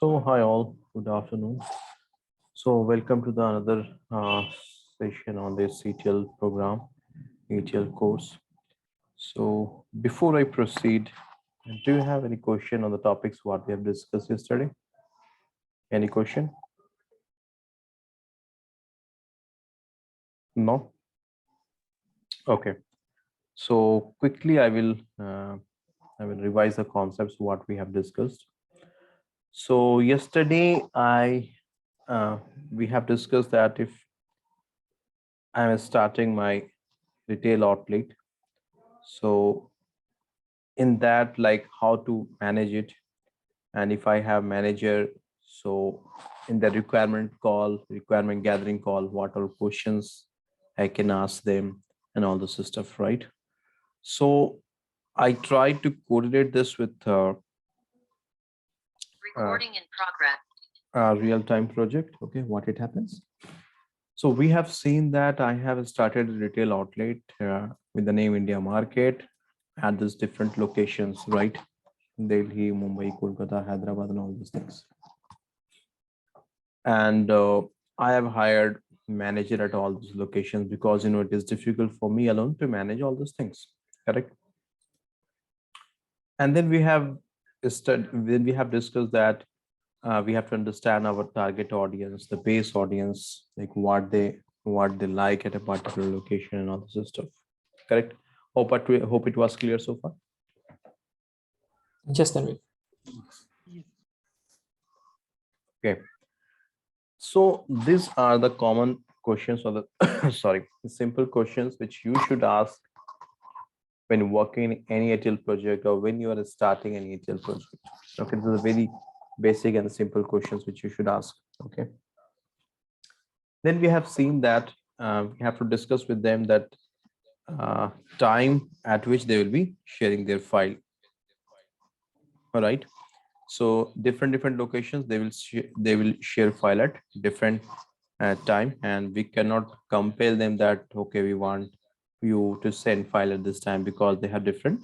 So, hi all, good afternoon. So, welcome to the another session on this ETL program, ETL course. So, before I proceed, do you have any question on the topics what we have discussed yesterday? Any question? No? Okay. So, quickly I will revise the concepts what we have discussed. So, yesterday we have discussed that if I am starting my retail outlet, so in that, like how to manage it, and if I have manager, so in the requirement gathering call, what are questions I can ask them and all this stuff, right? So I try to coordinate this with recording in progress, a real-time project. Okay, what it happens. So we have seen that I have started a retail outlet with the name India Market at these different locations, right? Delhi, Mumbai, Kolkata, Hyderabad, and all these things. And I have hired manager at all these locations because it is difficult for me alone to manage all these things. Correct. And then we have discussed that we have to understand our target audience, the base audience, like what they like at a particular location and all this stuff. Correct. Hope it was clear so far. Just Tanvir. Okay. So these are the common questions or the sorry, simple questions which you should ask when working in any ETL project or when you are starting an ETL project. Okay, these are very basic and simple questions which you should ask. Okay. Then we have seen that we have to discuss with them that time at which they will be sharing their file. All right. So different locations they will share file at different time, and we cannot compel them that okay we want you to send file at this time because they have different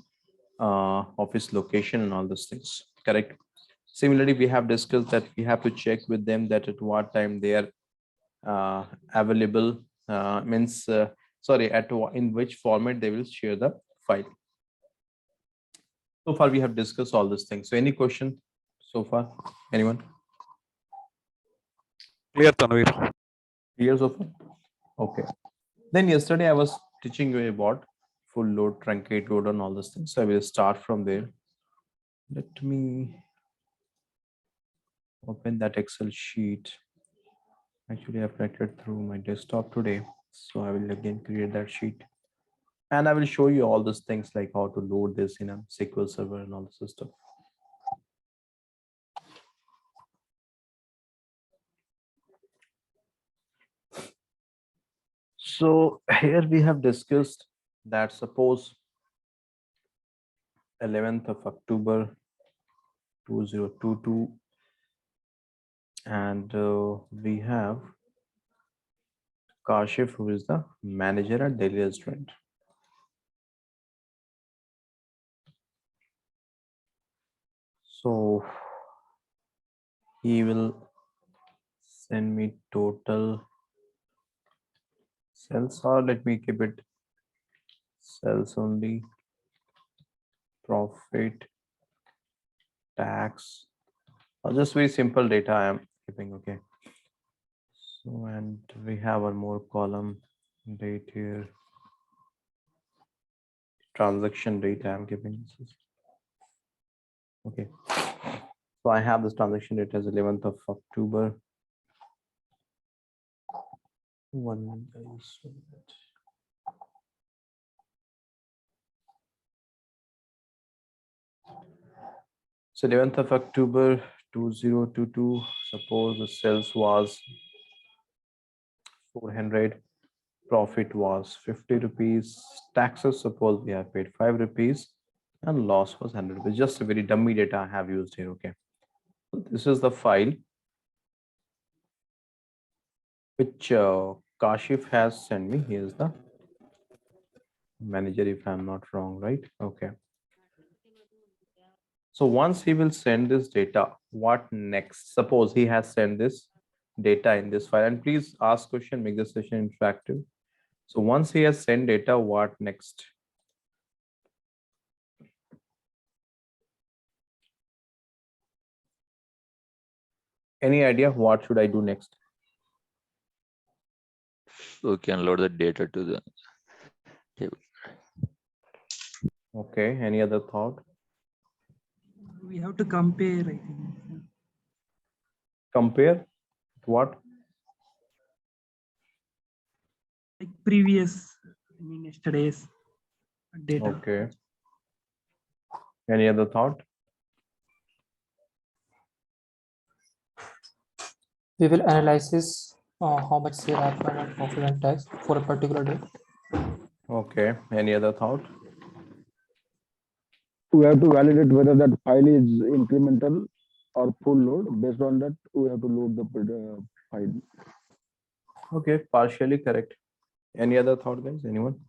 office location and all those things. Correct. Similarly, we have discussed that we have to check with them that at what time they are available, means sorry, in which format they will share the file. So far we have discussed all these things. So any question so far? Anyone? Clear, Tanvir. Clear so far? Okay. Then yesterday I was teaching you about full load, truncate load, and all those things. So I will start from there. Let me open that Excel sheet. Actually, I've connected through my desktop today. So I will again create that sheet. And I will show you all those things like how to load this in a SQL Server and all this stuff. So here we have discussed that suppose 11th of October 2022, and we have Kashif, who is the manager at Delhi restaurant. So he will send me total sales, or let me keep it sales only, profit, tax, or just very simple data I am keeping. Okay. So, and we have one more column, date here, transaction date I am keeping. Okay. So I have this transaction date as 11th of October. One so 11th of October 2022, suppose the sales was 400, profit was 50 rupees, taxes suppose we have paid 5 rupees, and loss was 100 rupees. Just a very dummy data I have used here. Okay, so this is the file which Kashif has sent me. He is the manager, if I'm not wrong, right? Okay. So once he will send this data, what next? Suppose he has sent this data in this file, and please ask question, make the session interactive. So once he has sent data, what next? Any idea what should I do next? We can load the data to the table. Okay, any other thought? We have to compare, I think. Compare what? Like previous, yesterday's data. Okay. Any other thought? We will analyze how much sale happened and profit and tax for a particular day. Okay. Any other thought? We have to validate whether that file is incremental or full load. Based on that, we have to load the file. Okay, partially correct. Any other thought, guys? Anyone?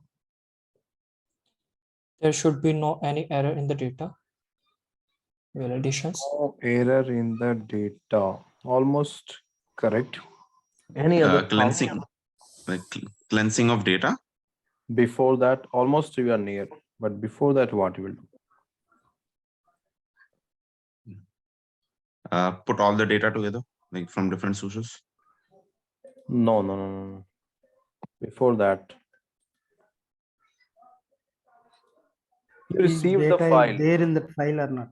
There should be no any error in the data. Validations. No error in the data. Almost correct. Any other thought? Cleansing, like cleansing of data. Before that, almost you are near. But before that, what you will do? Put all the data together, like from different sources. No. Before that, you Is receive the data file. is there in that file or not?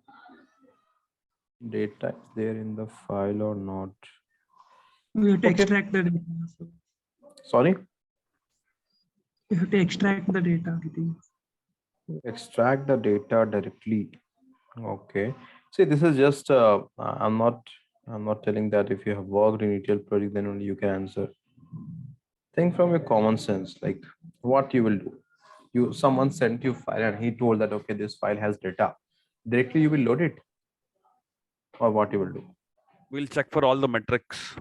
Data is there in the file or not? We have to Okay. extract the data. So Sorry? you have to extract the data, I think. Extract the data directly. Okay. See, this is just I'm not telling that if you have worked in ETL project, then only you can answer. Think from your common sense, like what you will do. Someone sent you file and he told that okay, this file has data. Directly you will load it, or what you will do? We'll check for all the metrics.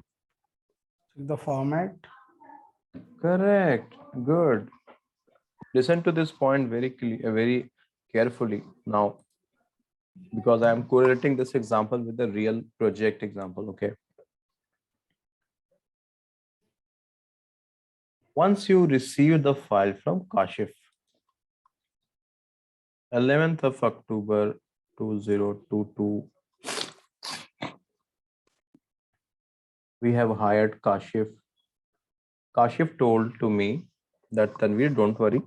The format. Correct. Good. Listen to this point very very carefully now, because I am correlating this example with the real project example. Okay. Once you receive the file from Kashif, 11th of October 2022, we have hired Kashif. Kashif told to me that Tanvir, don't worry,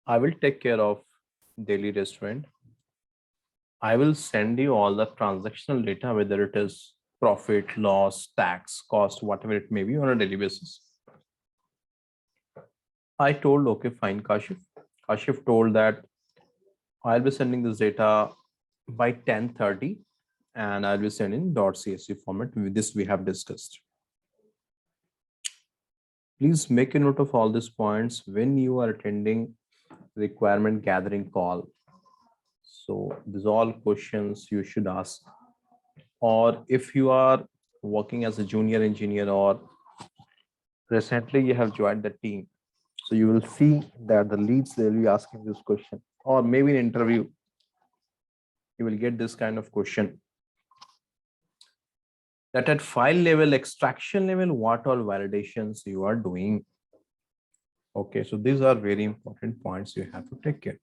I will take care of daily restaurant. I will send you all the transactional data, whether it is profit, loss, tax, cost, whatever it may be, on a daily basis. I told, okay, fine, Kashif. Kashif told that I'll be sending this data by 10:30 and I'll be sending .csv format. With this we have discussed. Please make a note of all these points when you are attending requirement gathering call. So these all questions you should ask. Or if you are working as a junior engineer or recently you have joined the team, so you will see that the leads, they will be asking this question, or maybe in interview you will get this kind of question, that at file level, extraction level, what all validations you are doing. Okay, so these are very important points you have to take care.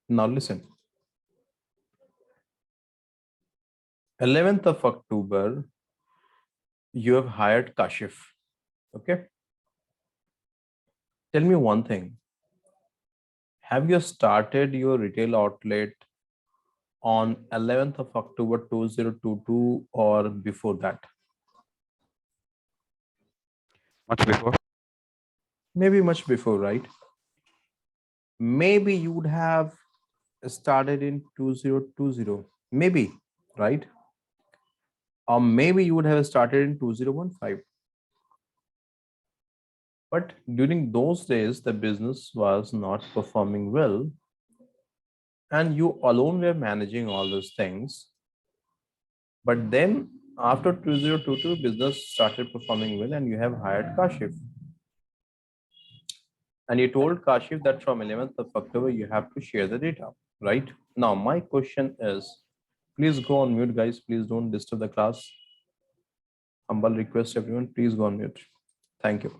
Now listen. 11th of October, you have hired Kashif. Okay. Tell me one thing. Have you started your retail outlet on 11th of October 2022 or before that? Much before. Maybe much before, right? Maybe you would have started in 2020, maybe, right? Or maybe you would have started in 2015. But during those days, the business was not performing well, and you alone were managing all those things. But then after 2022, business started performing well and you have hired Kashif. And you told Kashif that from 11th of October, you have to share the data, right? Now, my question is, Please go on mute, guys. Please don't disturb the class. Humble request, everyone. Please go on mute. Thank you.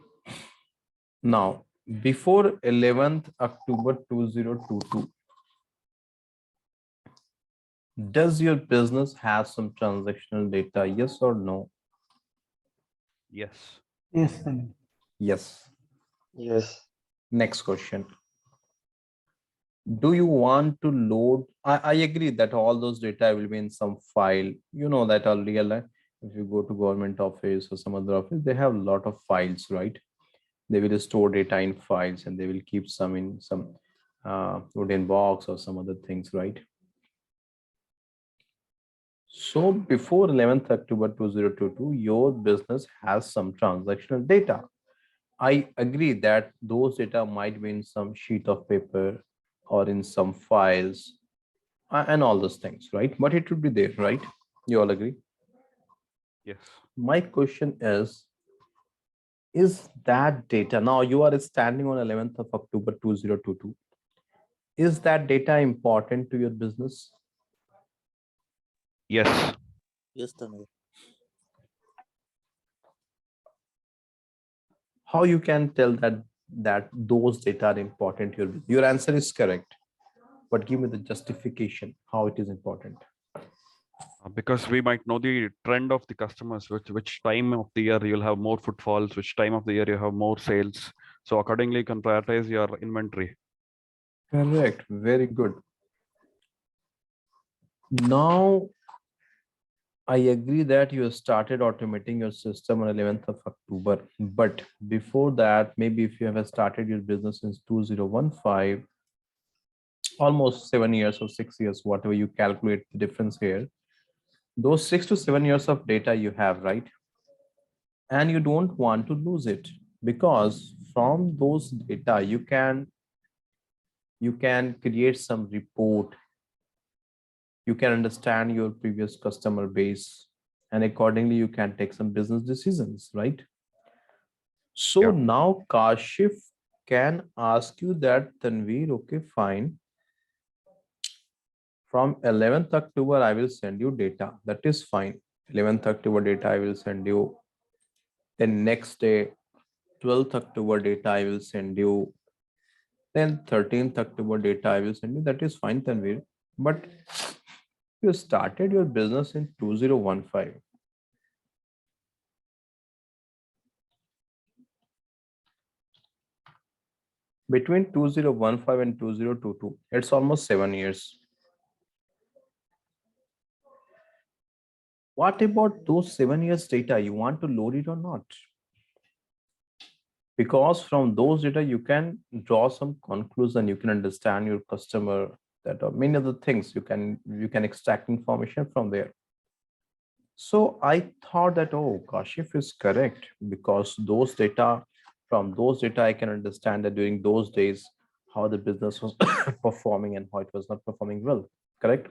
Now, before 11th October 2022, does your business have some transactional data? Yes or no? Yes. Yes, Tanvir. Yes. Yes. Next question. Do you want to load? I agree that all those data will be in some file. You know that earlier, if you go to government office or some other office, they have a lot of files, right? They will store data in files and they will keep some in some wooden box or some other things, right? So before 11th October 2022, your business has some transactional data. I agree that those data might be in some sheet of paper or in some files and all those things, right? But it would be there, right? You all agree? Yes. My question is that data, now you are standing on 11th of October 2022, is that data important to your business? Yes. Yes, Tanvir. How you can tell that those data are important to your business? Your answer is correct, but give me the justification how it is important. Because we might know the trend of the customers, which time of the year you'll have more footfalls, which time of the year you have more sales. So accordingly, you can prioritize your inventory. Correct, very good. Now I agree that you started automating your system on 11th of October, but before that, maybe if you have started your business since 2015, almost 7 years or 6 years, whatever you calculate the difference here, those 6 to 7 years of data you have, right? And you don't want to lose it, because from those data you can create some report, you can understand your previous customer base, and accordingly you can take some business decisions, right? So Yeah. now Kashif can ask you that, Tanveer, okay, fine. From 11th October, I will send you data. That is fine. 11th October data, I will send you. Then next day, 12th October data, I will send you. Then 13th October data, I will send you. That is fine, Tanveer. But you started your business in 2015. Between 2015 and 2022, it's almost 7 years. What about those 7 years data? You want to load it or not? Because from those data, you can draw some conclusion, you can understand your customer, that are many other things you can extract information from there. So I thought that, oh, Kashif is correct, because from those data, I can understand that during those days, how the business was performing and how it was not performing well, correct?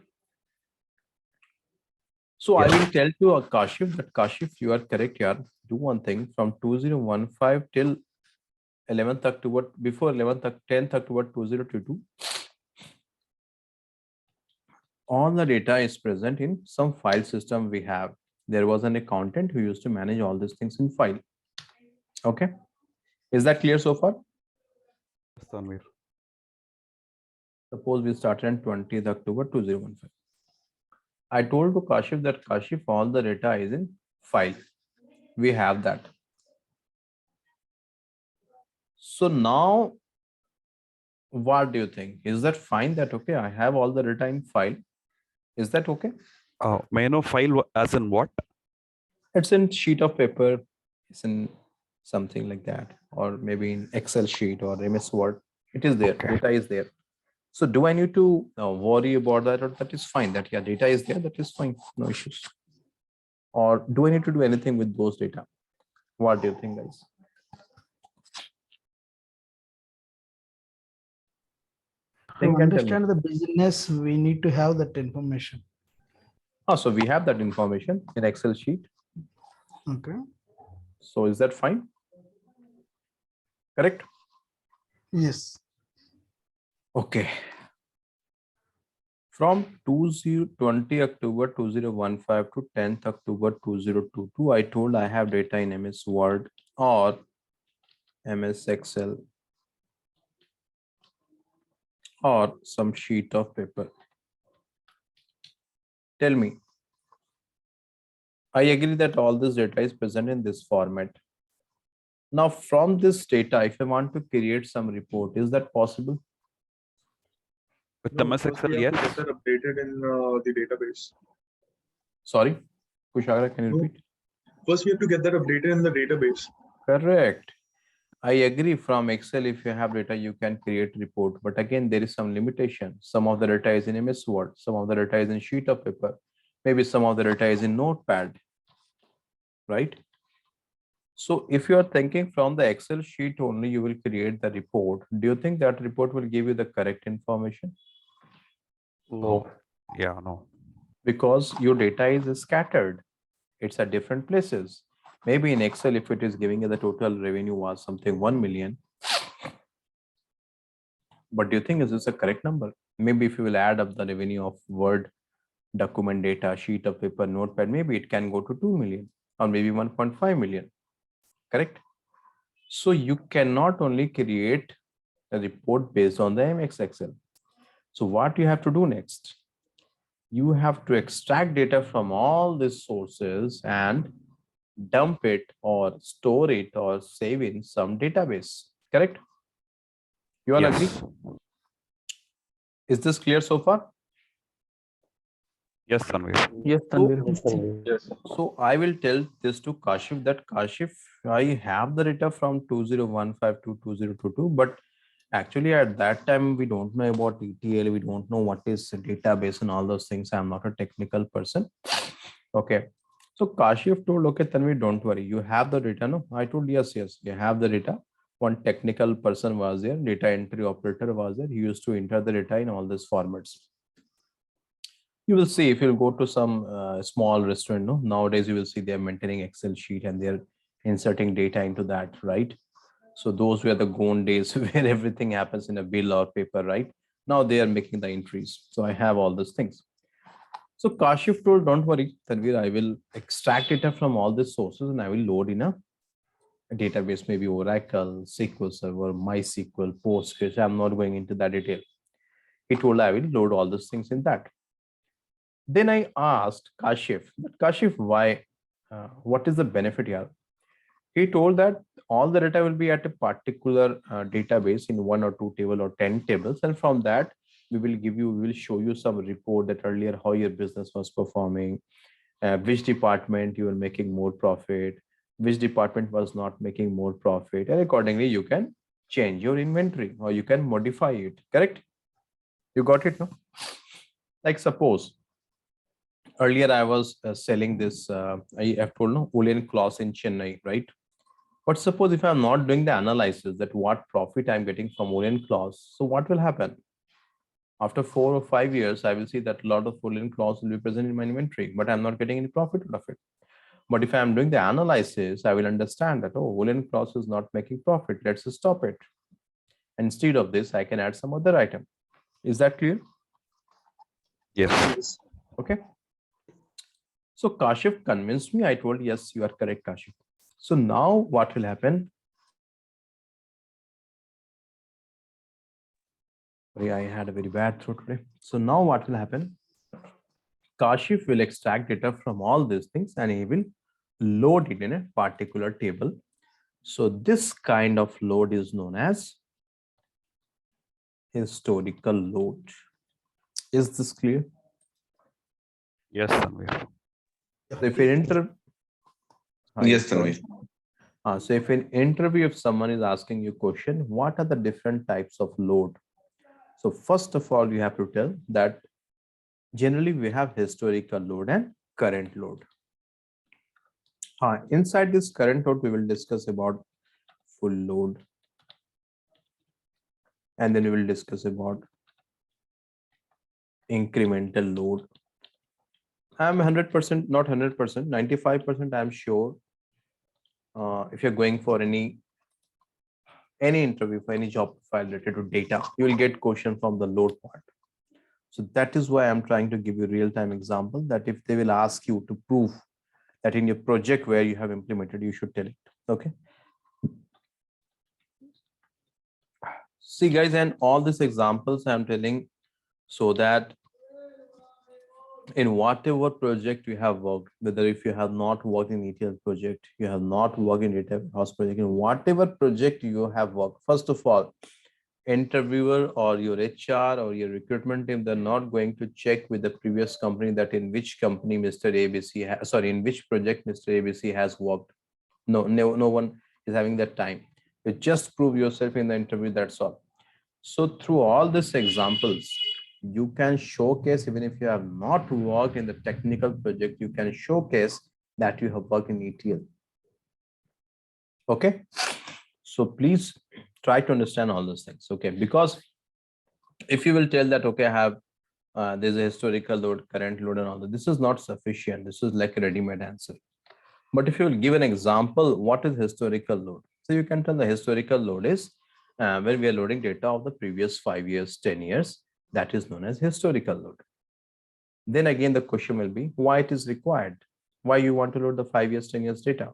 So I will tell to Kashif that, Kashif, you are correct here. Do one thing, from 2015 till 11th October, before 10th October 2022, all the data is present in some file system we have. There was an accountant who used to manage all these things in file. Okay. Is that clear so far? Yes, Tanvir. Suppose we started on 20th October 2015. I told to Kashif that, Kashif, all the data is in file. We have that. So now, what do you think? Is that fine? That okay? I have all the data in file. Is that okay? May I know file as in what? It's in sheet of paper. It's in something like that, or maybe in Excel sheet or MS Word. It is there. Okay. Data is there. So do I need to worry about that, or that is fine? That, yeah, data is there. That is fine. No issues. Or do I need to do anything with those data? What do you think, guys? To Think and tell me. understand the business, we need to have that information. Oh, so we have that information in Excel sheet. Okay. So is that fine? Correct? Yes. Okay. From 20 October 2015 to 10th October 2022, I told I have data in MS Word or MS Excel or some sheet of paper. Tell me, I agree that all this data is present in this format. Now, from this data, if I want to create some report, is that possible? With No, MS first Excel, we have to yes. get that updated in the database. Sorry, Kushagra, can you No. repeat? First, we have to get that updated in the database. Correct. I agree. From Excel, if you have data, you can create report. But again, there is some limitation. Some of the data is in MS Word. Some of the data is in sheet of paper. Maybe some of the data is in Notepad, right? So if you are thinking from the Excel sheet only, you will create the report. Do you think that report will give you the correct information? No. Yeah, no. Because your data is scattered. It's at different places. Maybe in Excel, if it is giving you the total revenue was something 1 million, but do you think is this a correct number? Maybe if you will add up the revenue of Word document data, sheet of paper, Notepad, maybe it can go to 2 million or maybe 1.5 million, correct? So you cannot only create a report based on the MX Excel. So what you have to do next? You have to extract data from all these sources and dump it or store it or save in some database, correct? You all agree? Yes. Is this clear so far? Yes, Tanvir. Yes, So, Tanvir. Yes, Tanvir. Yes. so I will tell this to Kashif that Kashif, I have the data from 2015 to 2022, but actually at that time we don't know about ETL, we don't know what is a database and all those things. I'm not a technical person. Okay. So Kashif told, okay, Tanvir, don't worry, you have the data, no? I told, yes, you have the data. One technical person was there, data entry operator was there. He used to enter the data in all these formats. You will see if you go to some small restaurant, no, nowadays you will see they're maintaining Excel sheet and they're inserting data into that, right? So those were the gone days where everything happens in a bill or paper, right? Now they are making the entries. So I have all these things. So Kashif told, don't worry, Tanvir, I will extract data from all these sources and I will load in a database, maybe Oracle, SQL Server, MySQL, Postgres. I'm not going into that detail. He told I will load all these things in that. Then I asked Kashif, why? What is the benefit here? He told that all the data will be at a particular database in 1 or 2 table or 10 tables, and from that we will show you some report that earlier how your business was performing, which department you were making more profit, which department was not making more profit, and accordingly you can change your inventory or you can modify it. Correct? You got it, no? Like suppose earlier I was selling this, I have told no woolen cloths in Chennai, right? But suppose if I'm not doing the analysis that what profit I'm getting from woolen cloths, so what will happen? After 4 or 5 years, I will see that a lot of woolen cloths will be present in my inventory, but I'm not getting any profit out of it. But if I'm doing the analysis, I will understand that, oh, woolen cloths is not making profit. Let's stop it. Instead of this, I can add some other item. Is that clear? Yes. Okay. So Kashif convinced me. I told, yes, you are correct, Kashif. So now what will happen? Sorry, I had a very bad throat today. So now what will happen? Kashif will extract data from all these things and he will load it in a particular table. So this kind of load is known as historical load. Is this clear? Yes, Tanvir. So if an Yes, Tanvir. so if in interview, if someone is asking you question, what are the different types of load? So first of all, you have to tell that generally we have historical load and current load. Inside this current load, we will discuss about full load. And then we will discuss about incremental load. I'm 100%, not 100%, 95%, I'm sure. If you're going for any interview for any job profile related to data, you will get question from the load part. So that is why I'm trying to give you real-time example, that if they will ask you to prove that in your project where you have implemented, you should tell it. Okay. See guys, and all these examples I'm telling so that in whatever project you have worked, whether if you have not worked in ETL project, you have not worked in data house project, in whatever project you have worked, first of all, interviewer or your HR or your recruitment team, they're not going to check with the previous company that in which company Mr. ABC has, sorry, in which project Mr. ABC has worked. No one is having that time. You just prove yourself in the interview, that's all. So through all these examples, you can showcase, even if you have not worked in the technical project, you can showcase that you have worked in ETL. Okay. So please try to understand all those things. Okay. Because if you will tell that, okay, I have, there's a historical load, current load and all that, this is not sufficient. This is like a ready-made answer. But if you will give an example, what is historical load? So you can tell the historical load is when we are loading data of the previous 5 years, 10 years, that is known as historical load. Then again, the question will be why it is required? Why you want to load the 5 years, 10 years data?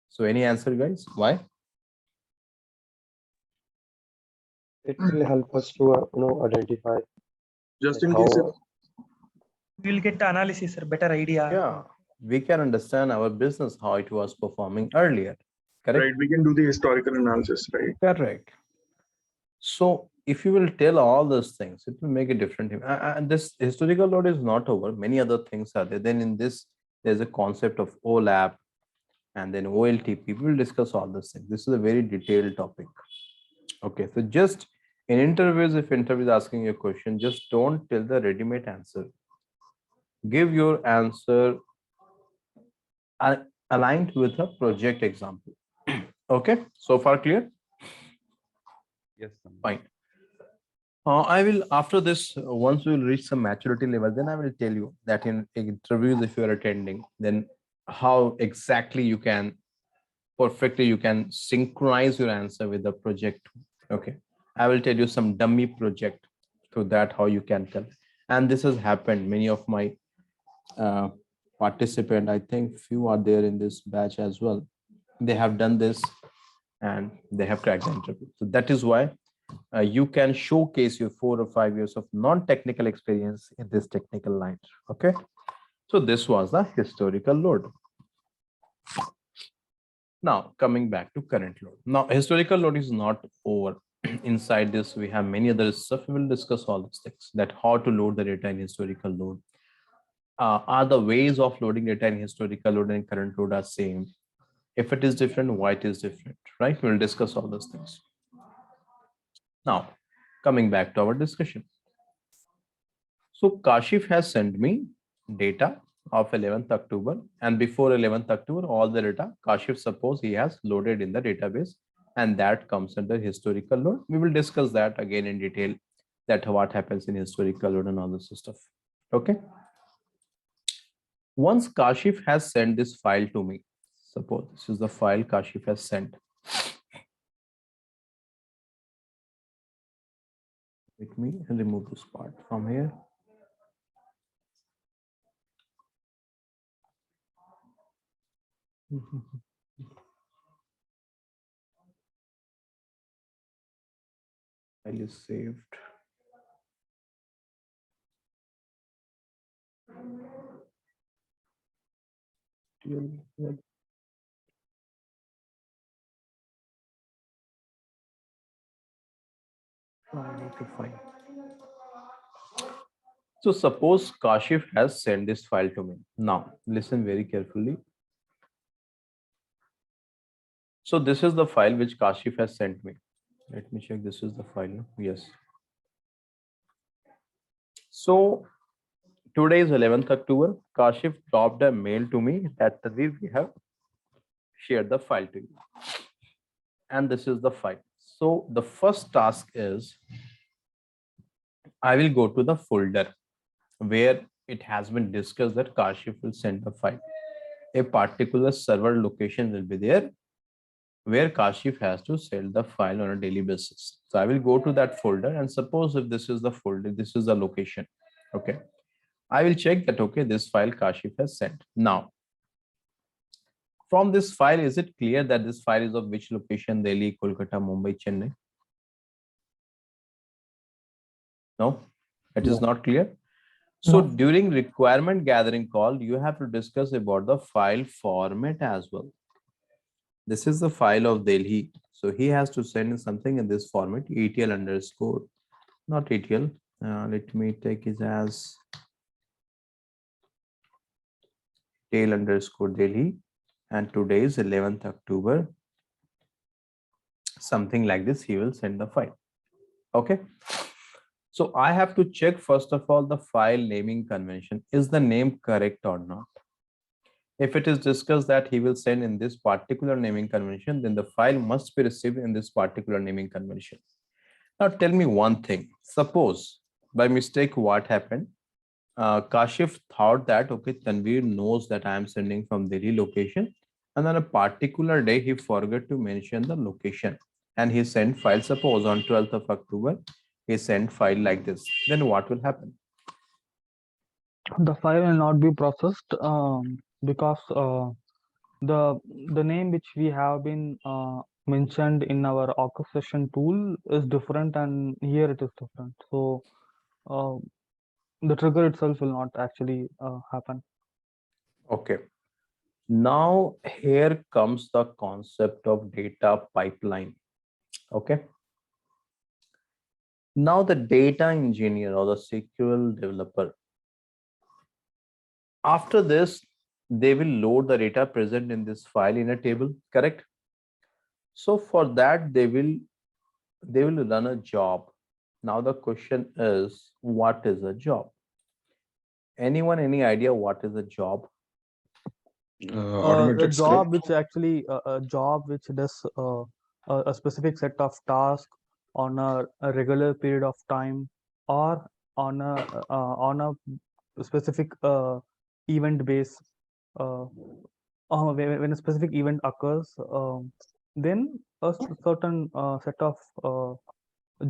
So any answer, guys? Why? It will help us to identify Just like in how case if We'll get the analysis, sir, better idea. Yeah, we can understand our business, how it was performing earlier. Correct? right, we can do the historical analysis, right? Correct. So if you will tell all those things, it will make a difference. And this historical load is not over. Many other things are there. Then in this, there's a concept of OLAP and then OLTP. We will discuss all those things. This is a very detailed topic. Okay, so just in interviews, if interview is asking you a question, just don't tell the ready-made answer. Give your answer aligned with a project example. Okay, so far clear? Yes. Fine. I will, after this, once we will reach some maturity level, then I will tell you that in interviews, if you are attending, then how exactly you can perfectly, you can synchronize your answer with the project. Okay. I will tell you some dummy project to that, how you can tell. And this has happened. Many of my participants, I think few are there in this batch as well. They have done this and they have cracked the interview. So that is why you can showcase your 4 or 5 years of non-technical experience in this technical line. Okay. So this was the historical load. Now coming back to current load. Now historical load is not over. Inside this, we have many other stuff. We will discuss all these things, that how to load the data in historical load. Are the ways of loading data in historical load and current load are same? If it is different, why it is different, right? We'll discuss all those things. Now, coming back to our discussion. So Kashif has sent me data of 11th October, and before 11th October, all the data Kashif, suppose he has loaded in the database, and that comes under historical load. We will discuss that again in detail, that what happens in historical load and all this stuff. Okay. Once Kashif has sent this file to me, suppose this is the file Kashif has sent. Let me remove this part from here. File is saved. So suppose Kashif has sent this file to me. Now listen very carefully. So this is the file which Kashif has sent me. Let me check. This is the file. Yes. So today is 11th October. Kashif dropped a mail to me that we have shared the file to you. And this is the file. So the first task is I will go to the folder where it has been discussed that Kashif will send the file. A particular server location will be there where Kashif has to sell the file on a daily basis. So I will go to that folder, and suppose if this is the folder, this is the location. Okay. I will check that, okay, this file Kashif has sent. Now, from this file, is it clear that this file is of which location? Delhi, Kolkata, Mumbai, Chennai? No, it is No. not clear. So No. during requirement gathering call, you have to discuss about the file format as well. This is the file of Delhi. So he has to send something in this format, ETL underscore, not ETL. Let me take it as tail underscore Delhi. And today is 11th October. Something like this, he will send the file. Okay. So I have to check first of all the file naming convention. Is the name correct or not? If it is discussed that he will send in this particular naming convention, then the file must be received in this particular naming convention. Now tell me one thing. Suppose by mistake what happened? Kashif thought that, okay, Tanvir knows that I am sending from Delhi location. And on a particular day, he forgot to mention the location. And he sent file, suppose on 12th of October, he sent file like this. Then what will happen? The file will not be processed because the name which we have been mentioned in our orchestration tool is different, and here it is different. So the trigger itself will not actually happen. Okay. Now here comes the concept of data pipeline. Okay. Now the data engineer or the SQL developer, after this, they will load the data present in this file in a table, correct? So for that, they will run a job. Now the question is, what is a job? Anyone, any idea what is a job? A Automated job script. which actually a job which does a specific set of tasks on a regular period of time, or on a specific event base. Uh, when a specific event occurs, then certain set of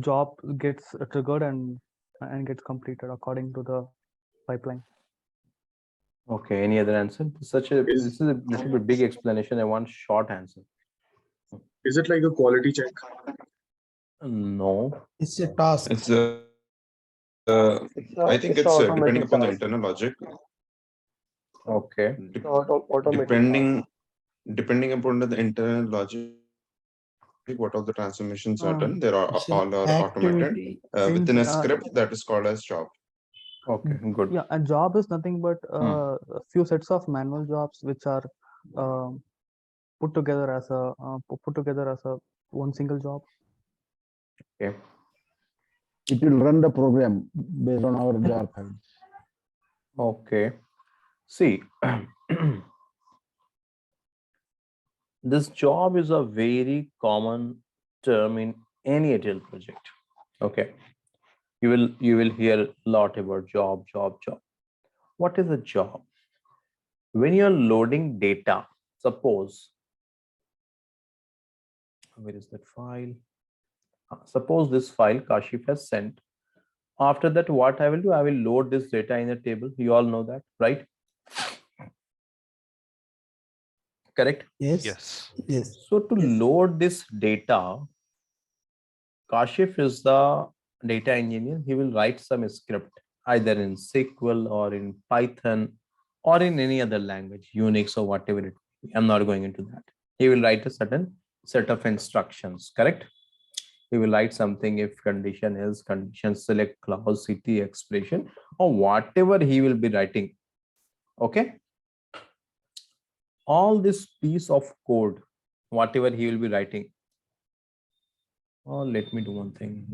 job gets triggered and gets completed according to the pipeline. Okay, any other answer? This is a little bit big explanation. I want short answer. Is it like a quality check? No. It's a task. It's It's I a, think it's a it's depending automatic upon the task. internal logic. Okay. It's a automatic task. Depending upon the internal logic, what all the transformations are done, there are It's an all are automated activity. within a In script that is called as job. Okay, good. Yeah, a job is nothing but a few sets of manual jobs which are um put together as a one single job. Okay. It will run the program based on our jar files. Okay. See, this job is a very common term in any ETL project. Okay. You will hear a lot about job. What is a job? When you're loading data, suppose, where is that file? Suppose this file Kashif has sent. After that, what I will do, I will load this data in a table. You all know that, right? Correct? Yes. Yes. Yes. So to load this data, Kashif is the data engineer. He will write some script either in SQL or in Python or in any other language, Unix or whatever it is. I'm not going into that. He will write a certain set of instructions, correct? He will write something if condition is condition select clause city expression or whatever he will be writing. Okay. All this piece of code, whatever he will be writing. Oh, let me do one thing.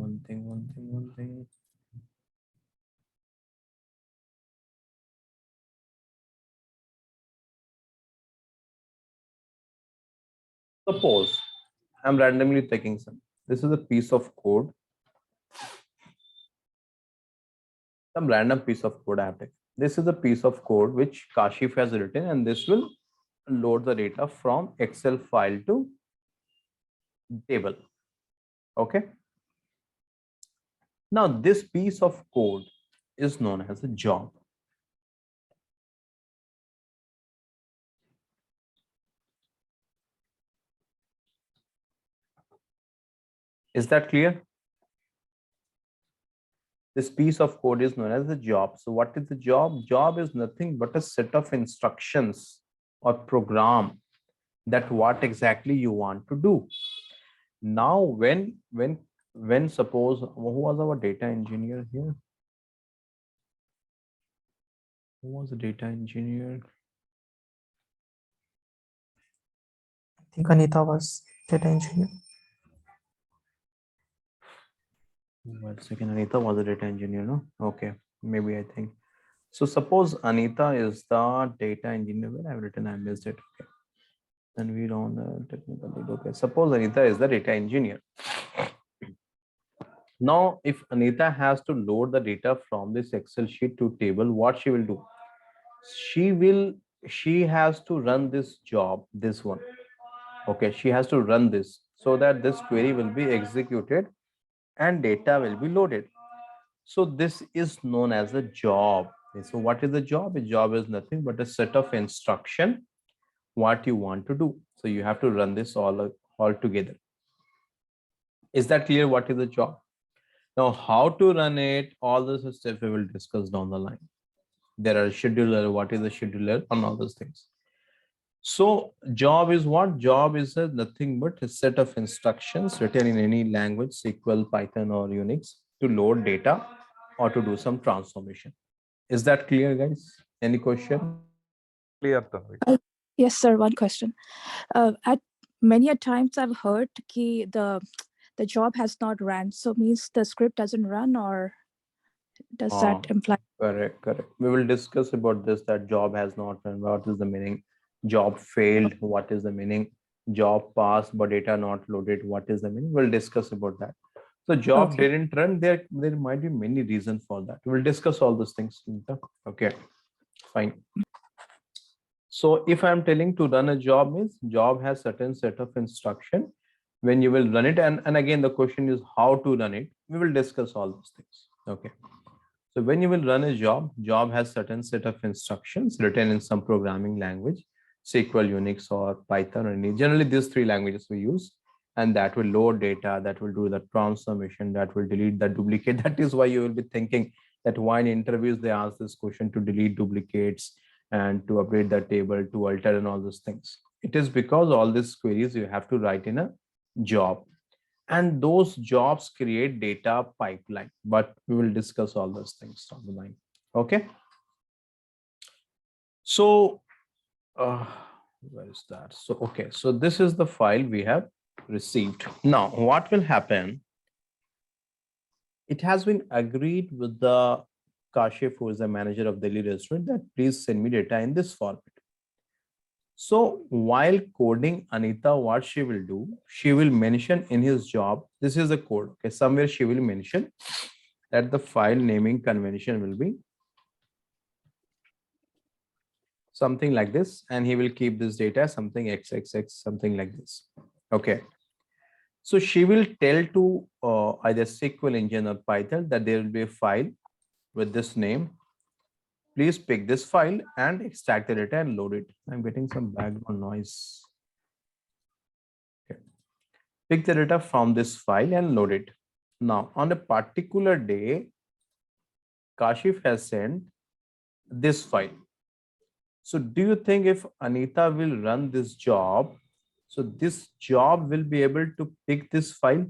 Suppose I'm randomly taking some. This is a piece of code. Some random piece of code I have taken. This is a piece of code which Kashif has written, and this will load the data from Excel file to table. Okay. Now this piece of code is known as a job. Is that clear? This piece of code is known as a job. So what is the job? Job is nothing but a set of instructions or program that what exactly you want to do. Now when suppose, who was our data engineer here? Who was the data engineer? I think Anita was data engineer. One second, Anita was a data engineer, no? Okay, maybe I think. So suppose Anita is the data engineer. Where I've written, I missed it. Okay. And we don't technical lead. Okay. Suppose Anita is the data engineer. Now, if Anita has to load the data from this Excel sheet to table, what she will do? She has to run this job, this one. Okay, she has to run this so that this query will be executed and data will be loaded. So this is known as a job. So what is the job? A job is nothing but a set of instruction what you want to do. So you have to run this all together. Is that clear? What is the job? Now, how to run it, all those steps we will discuss down the line. There are scheduler, what is the scheduler, and all those things. So job is what? Job is nothing but a set of instructions written in any language, SQL, Python, or Unix, to load data or to do some transformation. Is that clear, guys? Any question? Clear, Tanvi. Yes, sir. One question. At many a times I've heard ki the job has not ran, so means the script doesn't run, or does that imply? Correct. We will discuss about this, that job has not run. What is the meaning? Job failed. What is the meaning? Job passed, but data not loaded. What is the meaning? We'll discuss about that. So job Okay. didn't run. There might be many reasons for that. We'll discuss all those things. Okay, fine. So if I'm telling to run a job, means job has certain set of instruction when you will run it. And again, the question is how to run it. We will discuss all those things. Okay. So when you will run a job has certain set of instructions written in some programming language, SQL, Unix, or Python, or any. Generally, these three languages we use, and that will load data, that will do the transformation, that will delete the duplicate. That is why you will be thinking that why in interviews they ask this question to delete duplicates and to update the table, to alter and all those things. It is because all these queries you have to write in a job. And those jobs create data pipeline, but we will discuss all those things down the line. Okay. So where is that? So okay, so this is the file we have received. Now what will happen? It has been agreed with the Kashif, who is the manager of Delhi restaurant, that please send me data in this format. So while coding, Anita, what she will do, she will mention in his job, this is the code. Okay, somewhere she will mention that the file naming convention will be something like this, and he will keep this data something xxx, something like this. Okay. So she will tell to either SQL engine or Python that there will be a file with this name. Please pick this file and extract the data and load it. I'm getting some background noise. Okay. Pick the data from this file and load it. Now, on a particular day, Kashif has sent this file. So do you think if Anita will run this job, so this job will be able to pick this file?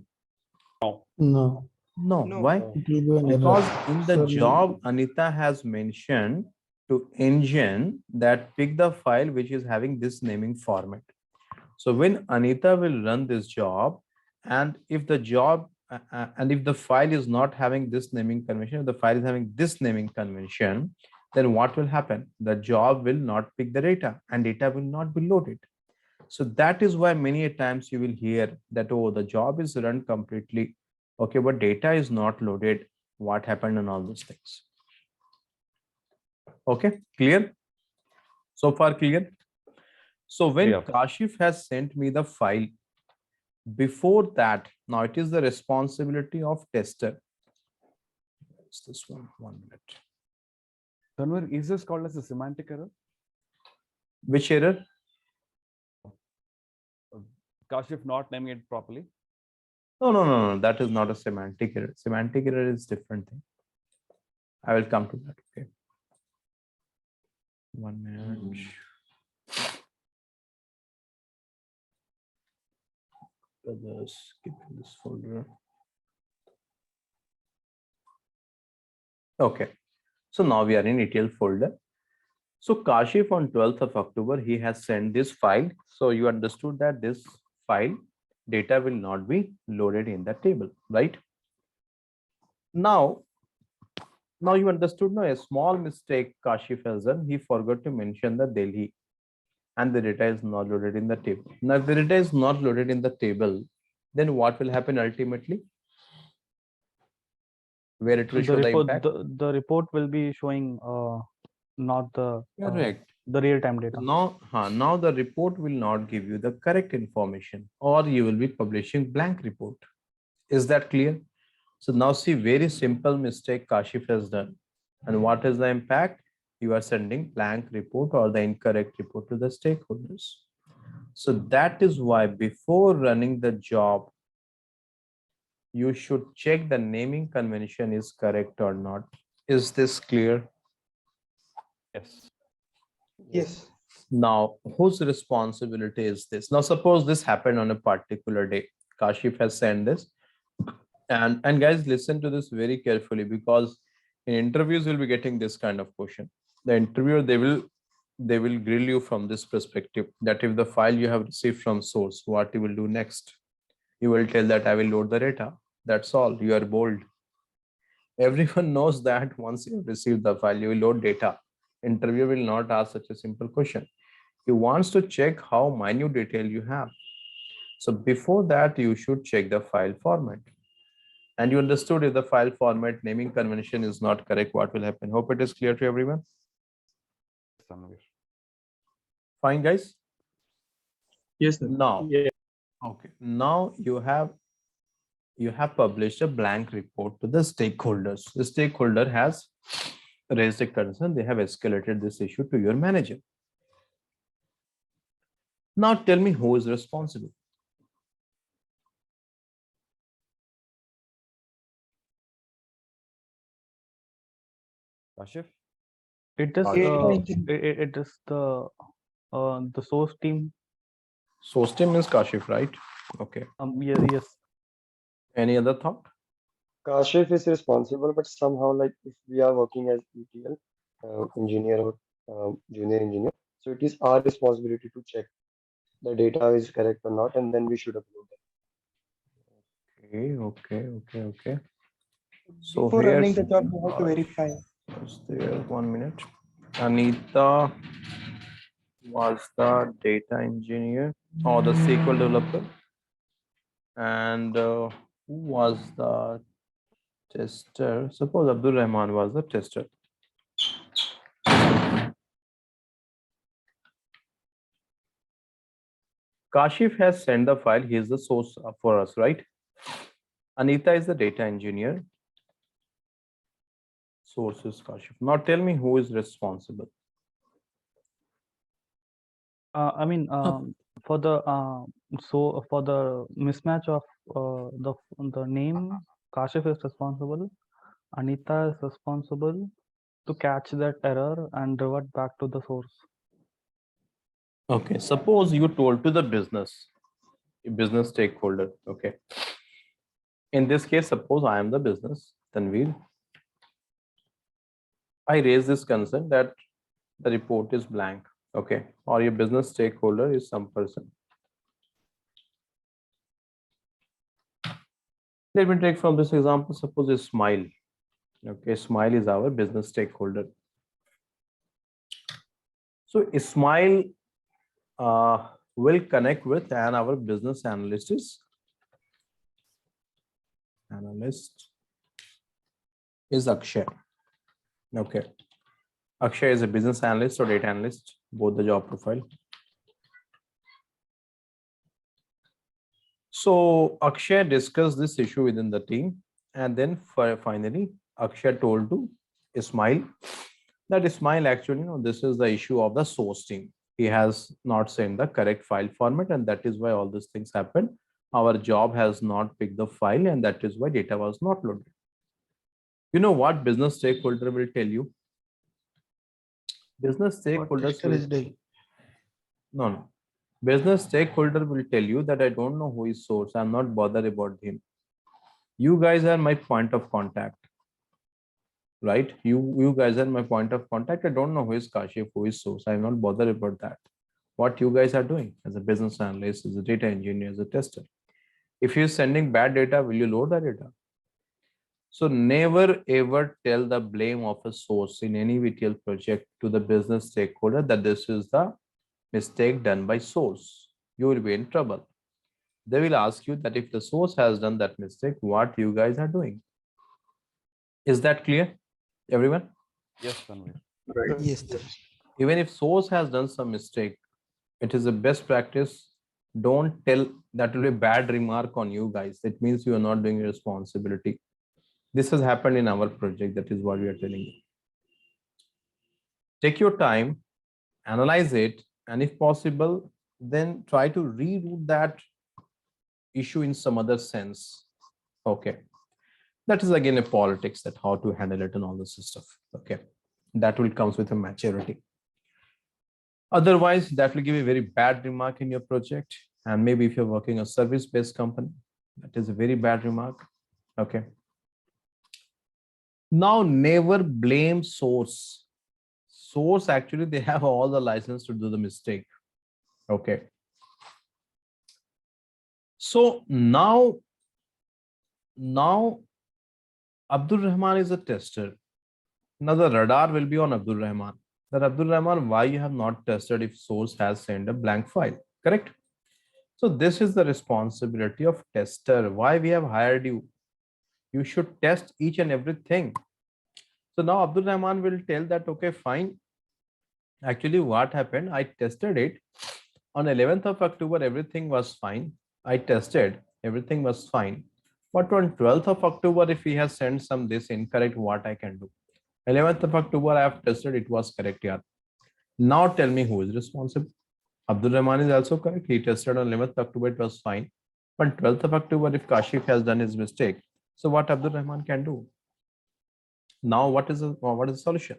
No, No. Why? it will be an Because error. in the So job, Anita has mentioned to engine that pick the file which is having this naming format. So when Anita will run this job, and if the job and if the file is not having this naming convention, if the file is having this naming convention, then what will happen? The job will not pick the data and data will not be loaded. So that is why many a times you will hear that, oh, the job is run completely. Okay, but data is not loaded. What happened and all those things. Okay, clear? So far clear? So when Clear. Kashif has sent me the file, Before that, now it is the responsibility of tester. It's this one. 1 minute. Tanvir, is this called as a semantic error? Which error? Kashif not naming it properly. No. That is not a semantic error. Semantic error is different thing. I will come to that. Okay. 1 minute. Skip this folder. Okay. So now we are in ETL folder. So Kashif on 12th of October, he has sent this file. So you understood that this file data will not be loaded in the table, right? Now you understood now a small mistake Kashif has done. He forgot to mention the Delhi and the data is not loaded in the table. Now if the data is not loaded in the table, then what will happen ultimately? Where it will show the impact? The report will be showing not Correct. the real-time data. Now the report will not give you the correct information, or you will be publishing blank report. Is that clear? So now see, very simple mistake Kashif has done. And what is the impact? You are sending blank report or the incorrect report to the stakeholders. So that is why before running the job, you should check the naming convention is correct or not. Is this clear? Yes. Yes. Now, whose responsibility is this? Now, suppose this happened on a particular day. Kashif has sent this. And guys, listen to this very carefully, because in interviews you'll be getting this kind of question. The interviewer, they will grill you from this perspective, that if the file you have received from source, what you will do next? You will tell that I will load the data. That's all. You are bold. Everyone knows that once you have received the file, you will load data. Interviewer will not ask such a simple question. He wants to check how minute detail you have. So before that, you should check the file format. And you understood, if the file format naming convention is not correct, what will happen? Hope it is clear to everyone. Tanvir. Fine, guys. Yes, sir. Now, okay. Now you have published a blank report to the stakeholders. The stakeholder has raised a concern. They have escalated this issue to your manager. Now tell me who is responsible. Kashif? It is Kashif. it is the source team. Source team is Kashif, right? Okay. Yes. Any other thought? Kashif is responsible, but somehow, like if we are working as ETL engineer or junior engineer, so it is our responsibility to check the data is correct or not, and then we should upload it. Okay. So Before here, running the job, you have to verify. is there 1 minute? Anita was the data engineer or the SQL developer, and who was the tester? Suppose Abdul Rahman was the tester. Kashif has sent the file. He is the source for us, right? Anita is the data engineer. Source is Kashif. Now tell me who is responsible. I mean, for the for the mismatch of the name, Kashif is responsible. Anita is responsible to catch that error and revert back to the source. Okay, suppose you told to the business stakeholder. Okay. In this case, suppose I am the business, Tanvir. I raise this concern that the report is blank. Okay. Or your business stakeholder is some person. Let me take from this example, suppose a Smile. Okay, Smile is our business stakeholder. So Smile will connect with, and our business analyst is Akshay. Okay. Akshay is a business analyst or data analyst, both the job profile. So Akshay discussed this issue within the team, and then finally Akshay told to Ismail that Ismail actually, this is the issue of the source team. He has not sent the correct file format, and that is why all these things happened. Our job has not picked the file, and that is why data was not loaded. You know what business stakeholder will tell you? Business What stakeholders tester will, is doing? no. Business stakeholder will tell you that I don't know who is source. I'm not bothered about him. You guys are my point of contact, right? You guys are my point of contact. I don't know who is Kashif, who is source. I'm not bothered about that. What you guys are doing as a business analyst, as a data engineer, as a tester. If you're sending bad data, will you load the data? So never ever tell the blame of a source in any VTL project to the business stakeholder that this is the mistake done by source. You will be in trouble. They will ask you that if the source has done that mistake, what you guys are doing. Is that clear, everyone? Yes, Tanvir. Right. Yes, sir. Even if source has done some mistake, it is a best practice. Don't tell that will be a bad remark on you guys. It means you are not doing your responsibility. This has happened in our project. That is what we are telling you. Take your time, analyze it, and if possible, then try to reroute that issue in some other sense. Okay. That is again a politics, that how to handle it and all this stuff. Okay. That will comes with a maturity. Otherwise, that will give a very bad remark in your project. And maybe if you're working a service-based company, that is a very bad remark. Okay. Now, never blame source. Source, actually, they have all the license to do the mistake. Okay. So now Abdul Rahman is a tester. Now the radar will be on Abdul Rahman. That Abdul Rahman, why you have not tested if source has sent a blank file, correct? So this is the responsibility of tester. Why we have hired you? You should test each and everything. So now Abdul Rahman will tell that, okay, fine. Actually, what happened? I tested it on 11th of October. Everything was fine. I tested, everything was fine. But on 12th of October, if he has sent some this incorrect, what I can do? 11th of October, I have tested, it was correct. Yeah. Now tell me who is responsible. Abdul Rahman is also correct. He tested on 11th October, it was fine. But 12th of October, if Kashif has done his mistake, so what Abdul Rahman can do? Now, what is the solution?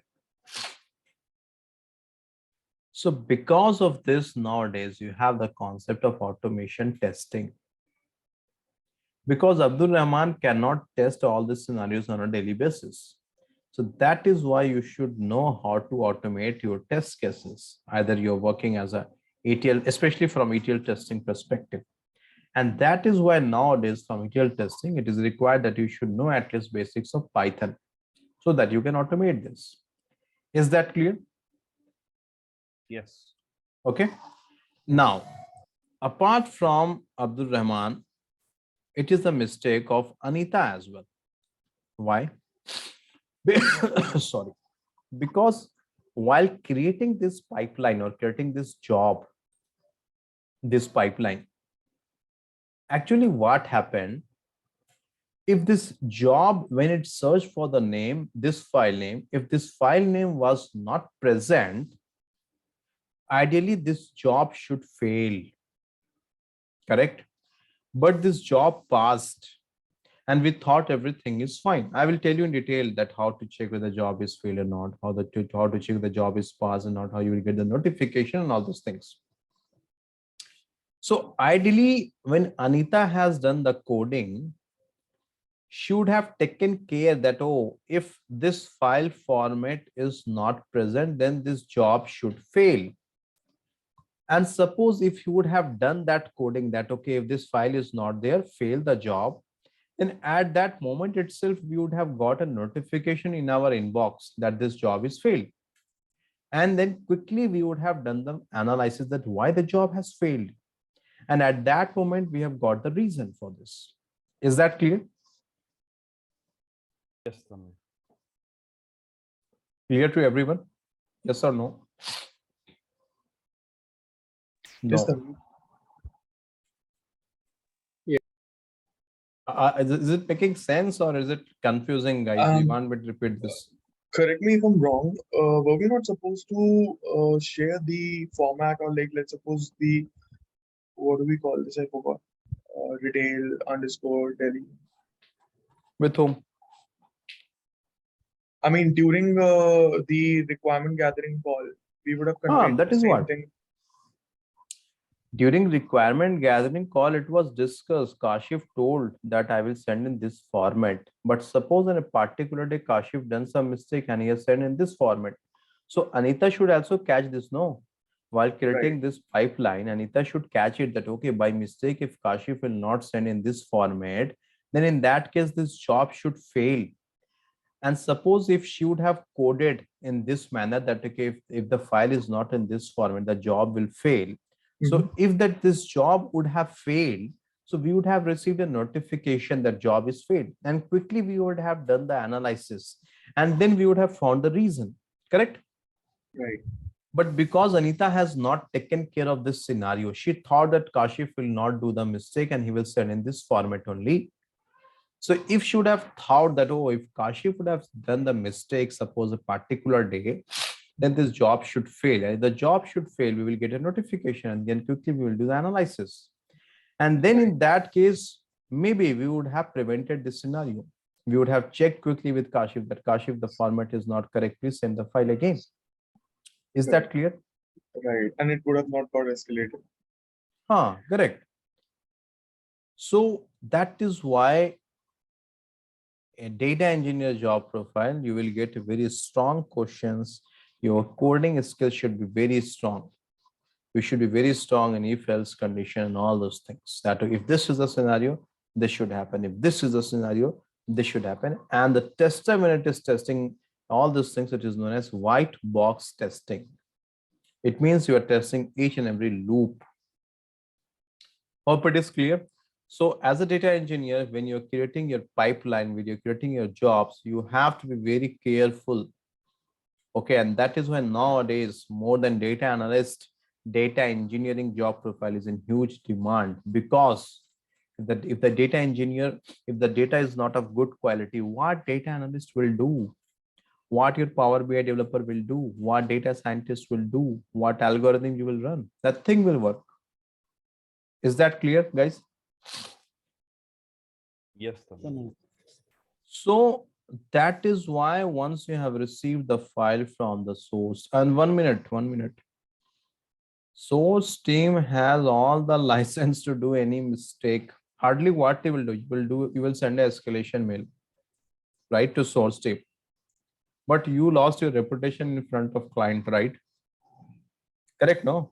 So because of this, nowadays, you have the concept of automation testing. Because Abdul Rahman cannot test all these scenarios on a daily basis. So that is why you should know how to automate your test cases. Either you're working as a ETL, especially from ETL testing perspective. And that is why nowadays from ETL testing, it is required that you should know at least basics of Python so that you can automate this. Is that clear? Yes. Okay. Now, apart from Abdul Rahman, it is a mistake of Anita as well. Why? Sorry. Because while creating this pipeline or creating this job, this pipeline, actually what happened, if this job, when it searched for the name, this file name, if this file name was not present, ideally this job should fail, correct? But this job passed and we thought everything is fine. I will tell you in detail that how to check whether the job is failed or not, how to check the job is passed or not, how you will get the notification and all those things. So ideally, when Anita has done the coding, should have taken care that, oh, if this file format is not present, then this job should fail. And suppose if you would have done that coding that, okay, if this file is not there, fail the job, then at that moment itself, we would have got a notification in our inbox that this job is failed. And then quickly we would have done the analysis that why the job has failed. And at that moment, we have got the reason for this. Is that clear? Yes, Tanvir. Clear to everyone? Yes or no? Yes, No. sir. Is it making sense or is it confusing, guys? You want me to repeat this? Correct me if I'm wrong. Were we not supposed to share the format, or like, let's suppose the, what do we call this? I forgot. Retail underscore Delhi. With whom? I mean, during the requirement gathering call, we would have conveyed That the is same what. thing. During requirement gathering call, it was discussed. Kashif told that I will send in this format. But suppose on a particular day, Kashif done some mistake and he has sent in this format. So Anita should also catch this, no? While creating this pipeline, Anita should catch it that, okay, by mistake, if Kashif will not send in this format, then in that case, this job should fail. And suppose if she would have coded in this manner that, okay, if the file is not in this format, the job will fail. So if that this job would have failed, so we would have received a notification that job is failed, and quickly we would have done the analysis, and then we would have found the reason. Correct? Right. But because Anita has not taken care of this scenario, she thought that Kashif will not do the mistake and he will send in this format only. So if she would have thought that, oh, if Kashif would have done the mistake, suppose a particular day, then this job should fail. And if the job should fail, we will get a notification and then quickly we will do the analysis. And then in that case, maybe we would have prevented this scenario. We would have checked quickly with Kashif that Kashif, the format is not correct. Please send the file again. Is that clear? Right. And it would have not got escalated. Correct. So that is why a data engineer job profile, you will get very strong questions. Your coding skills should be very strong. You should be very strong in if else condition and all those things. That if this is a scenario, this should happen. If this is a scenario, this should happen. And the tester, when it is testing all those things, it is known as white box testing. It means you are testing each and every loop. Hope it is clear. So as a data engineer, when you're creating your pipeline, when you're creating your jobs, you have to be very careful. Okay, and that is why nowadays, more than data analyst, data engineering job profile is in huge demand, because if the data engineer, if the data is not of good quality, what data analyst will do? What your Power BI developer will do? What data scientist will do? What algorithm you will run? That thing will work. Is that clear, guys? Yes. So that is why once you have received the file from the source, and 1 minute, source team has all the license to do any mistake. Hardly what they will do, you will send an escalation mail, right, to source team. But you lost your reputation in front of client, right? Correct, no?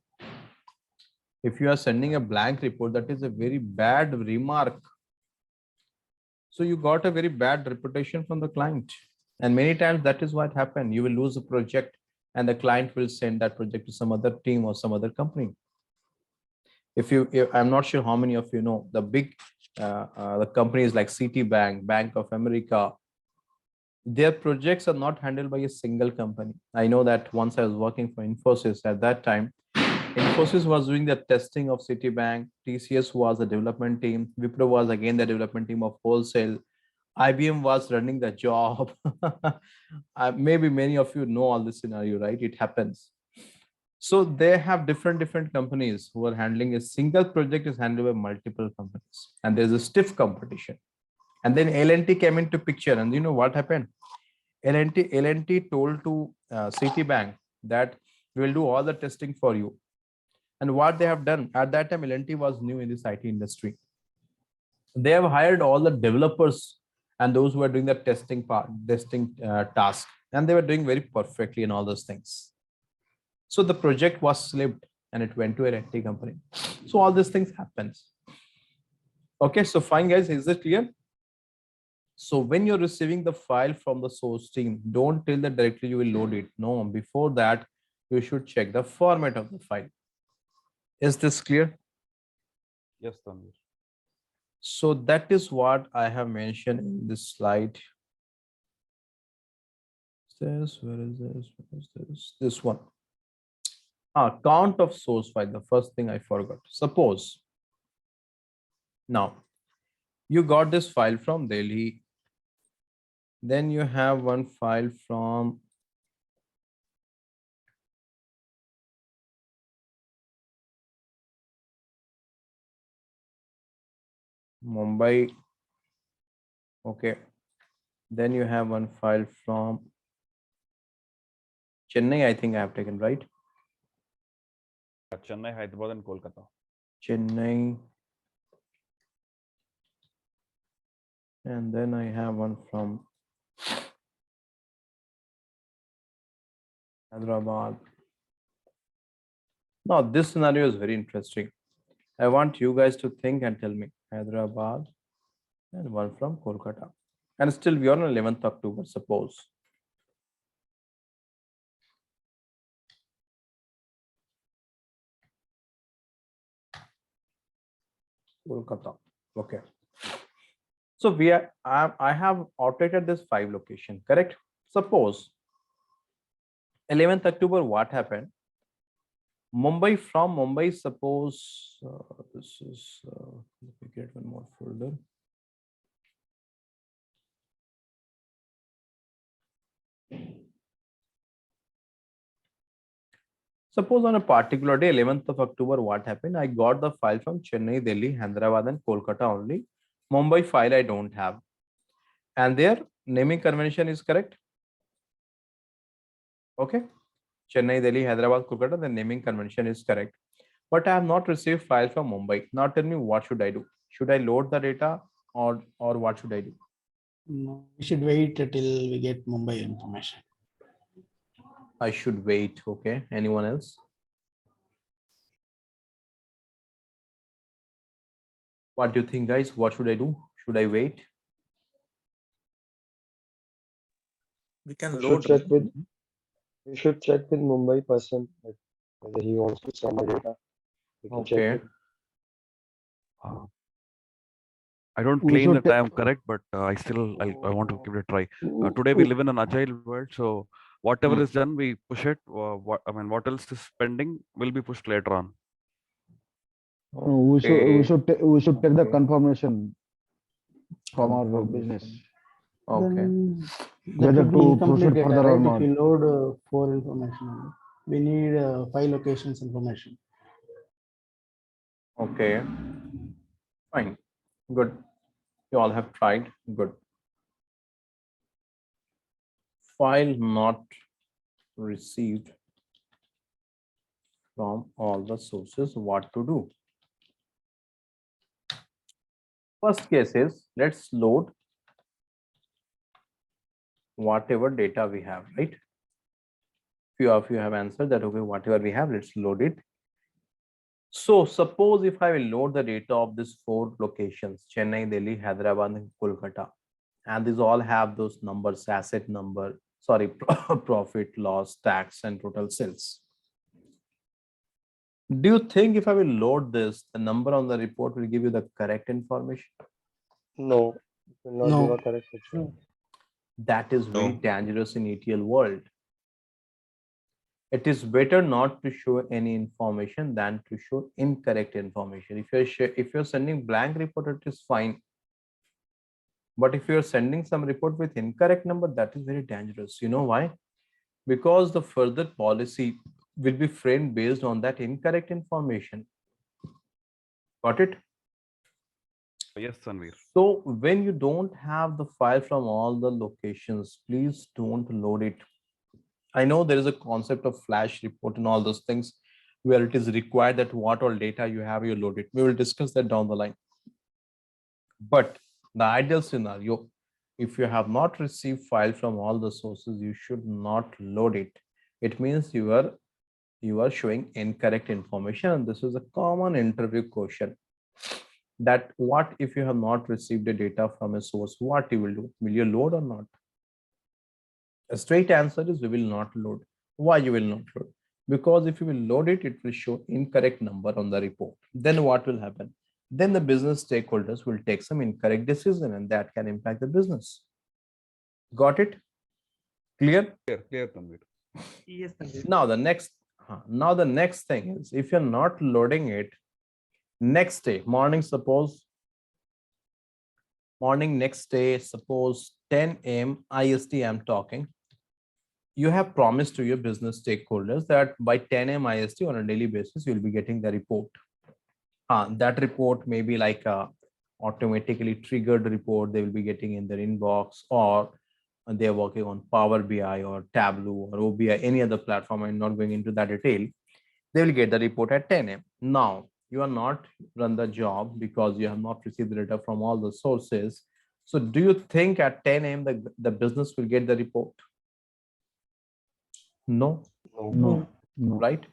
If you are sending a blank report, that is a very bad remark. So you got a very bad reputation from the client. And many times that is what happened. You will lose a project and the client will send that project to some other team or some other company. I'm not sure how many of you know the big the companies like Citibank, Bank of America, their projects are not handled by a single company. I know that once I was working for Infosys at that time, Infosys was doing the testing of Citibank, TCS was the development team, Wipro was again the development team of wholesale, IBM was running the job. Maybe many of you know all this scenario, right? It happens. So they have different companies who are handling a single project is handled by multiple companies, and there's a stiff competition. And then L&T came into picture, and you know what happened? L&T told to Citibank that we will do all the testing for you. And what they have done at that time, L&T was new in this IT industry. They have hired all the developers and those who are doing the testing task, and they were doing very perfectly in all those things. So the project was slipped and it went to a IT company. So all these things happens. Okay, so fine, guys, is it clear? So when you're receiving the file from the source team, don't tell that directly you will load it. No, before that, you should check the format of the file. Is this clear? Yes, Tanvir. So that is what I have mentioned in this slide. Where is this? This one. Count of source file. The first thing I forgot. Suppose now You got this file from Delhi. Then you have one file from Mumbai. Okay. Then you have one file from Chennai, I think I have taken, right? Chennai, Hyderabad, and Kolkata. Chennai. And then I have one from Hyderabad. Now, this scenario is very interesting. I want you guys to think and tell me Hyderabad and one from Kolkata. And still we are on 11th October, suppose. Kolkata. Okay. So I have outdated this 5 location, correct? Suppose 11th October, what happened? Mumbai, from Mumbai, suppose this is, let me get one more folder. Suppose on a particular day, 11th of October, what happened? I got the file from Chennai, Delhi, Hyderabad, and Kolkata only. Mumbai file I don't have. And their naming convention is correct. Okay. Chennai, Delhi, Hyderabad, Kolkata, the naming convention is correct. But I have not received file from Mumbai. Now tell me, what should I do? Should I load the data or what should I do? No, we should wait till we get Mumbai information. I should wait. Okay. Anyone else? What do you think, guys? What should I do? Should I wait? We can We load. should check with Mumbai person, like whether he wants to send the data. We can check Okay. it. I don't We claim should that I am correct, but I want to give it a try. Today we live in an agile world, so whatever is done, we push it. What else is pending will be pushed later on. we should take the Okay. confirmation from our business Okay. Then whether that would be to incomplete proceed data, further or right? not. If you load 4 information, only. We need 5 locations information. Okay. Fine. Good. You all have tried. Good. File not received from all the sources. What to do? First case is, let's load whatever data we have, right? Few of you have answered that, okay, whatever we have, let's load it. So suppose if I will load the data of these 4 locations, Chennai, Delhi, Hyderabad, and Kolkata, and these all have those numbers, asset number, sorry, profit, loss, tax, and total sales. Do you think if I will load this, the number on the report will give you the correct information? No, it will not give a correct picture. That is very No. dangerous in ETL world. It is better not to show any information than to show incorrect information. If you're sending blank report, it is fine. But if you're sending some report with incorrect number, that is very dangerous. You know why? Because the further policy will be framed based on that incorrect information. Got it? Yes, Sanveer. So when you don't have the file from all the locations, please don't load it. I know there is a concept of flash report and all those things where it is required that what all data you have, you load it. We will discuss that down the line. But the ideal scenario, if you have not received file from all the sources, you should not load it. It means you are showing incorrect information. And this is a common interview question. That what if you have not received the data from a source, what you will do? Will you load or not? A straight answer is we will not load. Why you will not load? Because if you will load it, it will show incorrect number on the report. Then what will happen? Then the business stakeholders will take some incorrect decision and that can impact the business. Got it? Clear? Clear, Tanvir. Yes, Sandeep. Now the next thing is, if you're not loading it, next day morning, suppose morning next day, suppose 10 a.m. IST I'm talking, you have promised to your business stakeholders that by 10 a.m. IST on a daily basis, you'll be getting the report. That report may be like a automatically triggered report they will be getting in their inbox, or they're working on Power BI or Tableau or OBI, any other platform. I'm not going into that detail. They will get the report at 10 a.m. Now, you are not run the job because you have not received the data from all the sources. So do you think at 10 a.m. the business will get the report? No, No, no. right?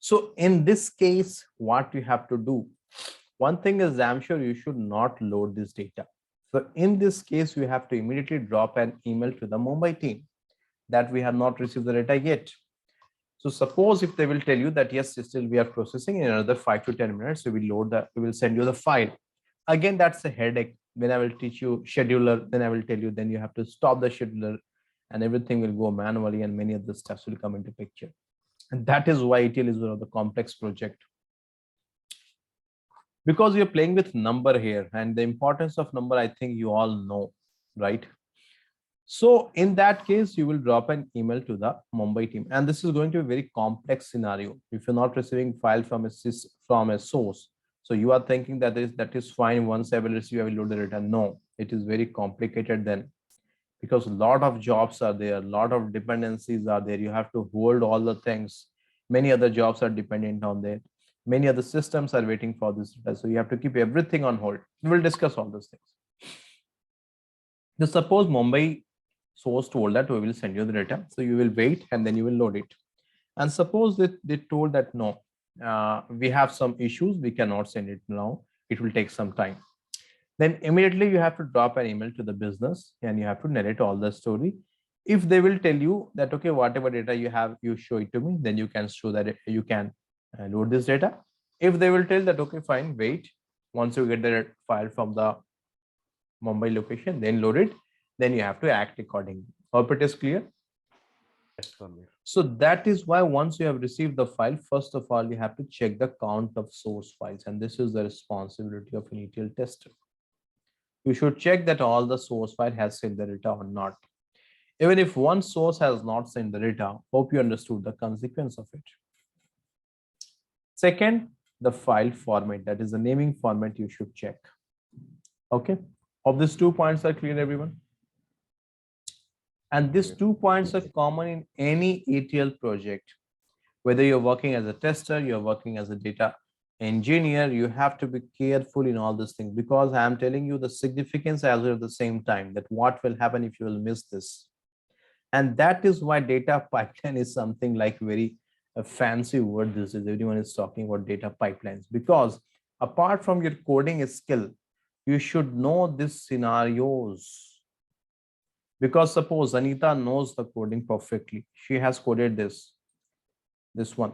So in this case, what you have to do, one thing is I'm sure you should not load this data. So in this case, you have to immediately drop an email to the Mumbai team that we have not received the data yet. So suppose if they will tell you that yes, still we are processing in another 5 to 10 minutes, we will send you the file. Again, that's a headache. When I will teach you scheduler, then I will tell you, then you have to stop the scheduler and everything will go manually and many of the steps will come into picture. And that is why ETL is one of the complex project. Because you're playing with number here, and the importance of number, I think you all know, right? So in that case, you will drop an email to the Mumbai team. And this is going to be a very complex scenario. If you're not receiving file from a source, so you are thinking that is fine. Once I will receive, I will load the data. No, it is very complicated then, because a lot of jobs are there, a lot of dependencies are there. You have to hold all the things. Many other jobs are dependent on that. Many other systems are waiting for this data. So you have to keep everything on hold. We will discuss all those things. Just suppose Mumbai source told that we will send you the data. So you will wait and then you will load it. And suppose that they told that no, we have some issues, we cannot send it now. It will take some time. Then immediately you have to drop an email to the business and you have to narrate all the story. If they will tell you that, okay, whatever data you have, you show it to me, then you can show that you can load this data. If they will tell that, okay, fine, wait. Once you get the file from the Mumbai location, then load it, then you have to act accordingly. Hope it is clear. So that is why once you have received the file, first of all, you have to check the count of source files. And this is the responsibility of an ETL tester. You should check that all the source file has sent the data or not. Even if one source has not sent the data, hope you understood the consequence of it. Second, the file format, that is the naming format you should check. Okay, of these 2 points are clear, everyone? And these 2 points are common in any ETL project. Whether you're working as a tester, you're working as a data engineer, you have to be careful in all these things, because I am telling you the significance as well at the same time, that what will happen if you will miss this. And that is why data pipeline is something like very a fancy word this is. Everyone is talking about data pipelines, because apart from your coding skill, you should know these scenarios. Because suppose Anita knows the coding perfectly. She has coded this one.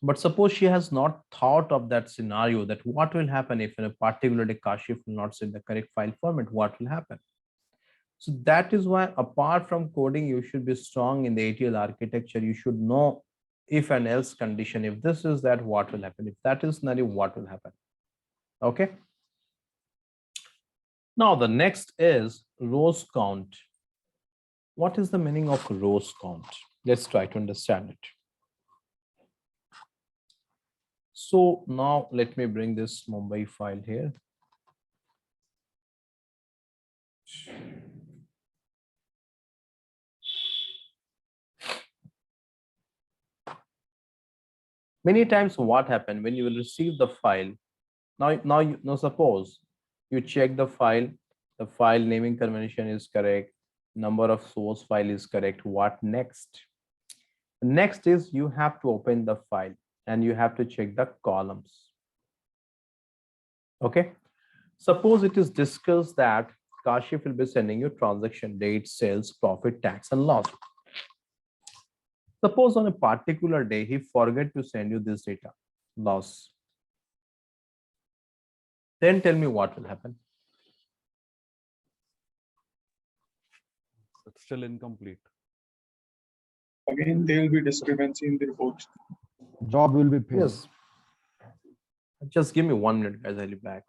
But suppose she has not thought of that scenario, that what will happen if in a particular day Kashif will not set the correct file format, what will happen? So that is why apart from coding, you should be strong in the ETL architecture. You should know if and else condition. If this is that, what will happen? If that is scenario, what will happen? Okay. Now the next is rows count. What is the meaning of rows count? Let's try to understand it. So now let me bring this Mumbai file here. Many times what happened when you will receive the file, now suppose you check the file naming convention is correct, number of source file is correct. What next? Next is you have to open the file and you have to check the columns. Okay, suppose it is discussed that Kashif will be sending you transaction date, sales, profit, tax, and loss. Suppose on a particular day he forget to send you this data, loss. Then tell me what will happen. It's still incomplete. Again, there will be discrepancy in the reports. Job will be paid. Yes. Just give me 1 minute, guys. I'll be back.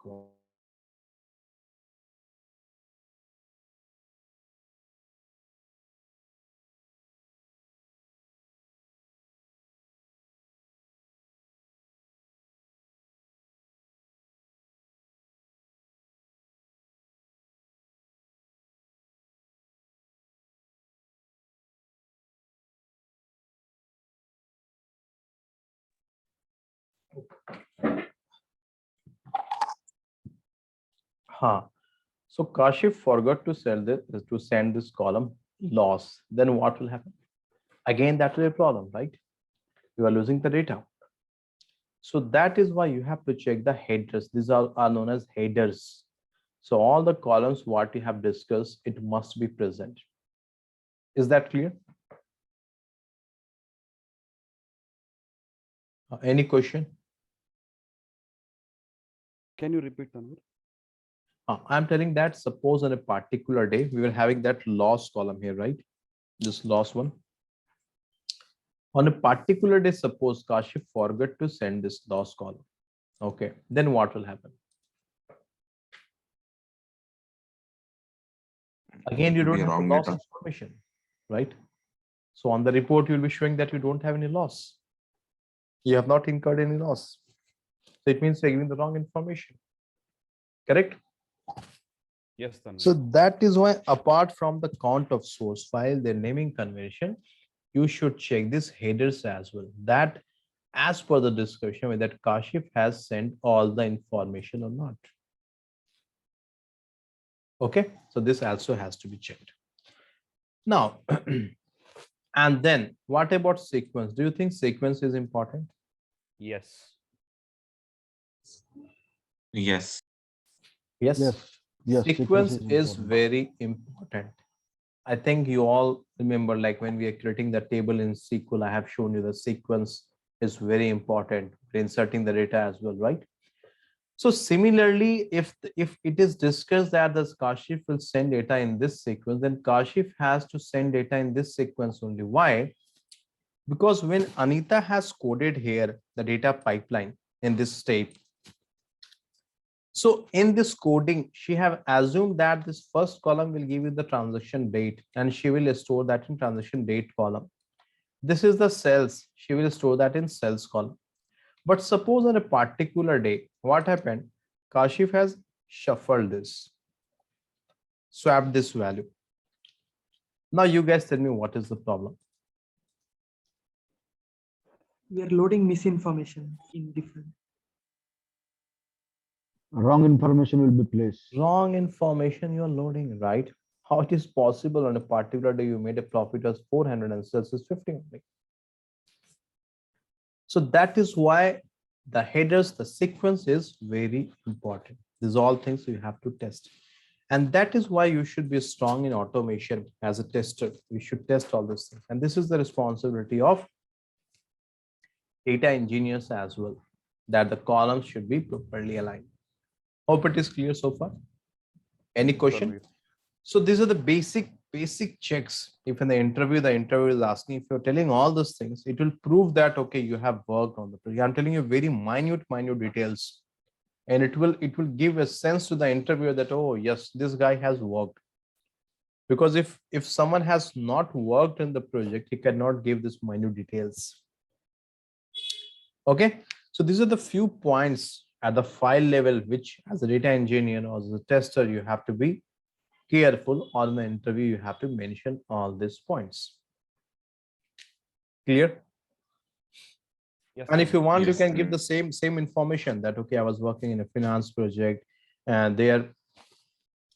Huh. So Kashif forgot to send this column loss. Then what will happen? Again, that is a problem, right? You are losing the data. So that is why you have to check the headers. These are known as headers. So all the columns what you have discussed, it must be present. Is that clear? Any question? Can you repeat, Tanvir? I'm telling that suppose on a particular day, we were having that loss column here, right? This loss one. On a particular day, suppose Kashif forgot to send this loss column. Okay, then what will happen? Again, you It will don't be have the wrong loss data. information, right? So on the report, you'll be showing that you don't have any loss. You have not incurred any loss. So it means you're giving the wrong information. Correct? Yes, Tanvir. So that is why apart from the count of source file, their naming convention, you should check this headers as well. That as per the discussion whether Kashif has sent all the information or not. Okay, so this also has to be checked. Now, and then what about sequence? Do you think sequence is important? Yes. Yes. Yes. Yes, Sequence is important. very important. I think you all remember, like when we are creating the table in SQL, I have shown you the sequence is very important for inserting the data as well, right? So similarly, if it is discussed that the Kashif will send data in this sequence, then Kashif has to send data in this sequence only. Why? Because when Anita has coded here the data pipeline in this state, so in this coding, she have assumed that this first column will give you the transaction date and she will store that in transaction date column. This is the cells. She will store that in cells column. But suppose on a particular day, what happened? Kashif has shuffled this, swapped this value. Now you guys tell me what is the problem? We are loading misinformation in different. Wrong information will be placed. Wrong information you're loading, right? How it is possible on a particular day you made a profit as 400 and sales is 50 only? So that is why the headers, the sequence is very important. These all things you have to test. And that is why you should be strong in automation as a tester. You should test all these things. And this is the responsibility of data engineers as well, that the columns should be properly aligned. Hope it is clear so far. Any question? Tanvir. So these are the basic checks. If in the interview is asking, if you're telling all those things, it will prove that, okay, you have worked on the project. I'm telling you very minute details. And it will give a sense to the interviewer that, oh, yes, this guy has worked. Because if someone has not worked in the project, he cannot give this minute details. Okay, so these are the few points at the file level, which as a data engineer or as a tester, you have to be careful. On the interview, you have to mention all these points. Clear? Yes, And if you Tanvir. want, you Yes. can give the same information that, okay, I was working in a finance project and there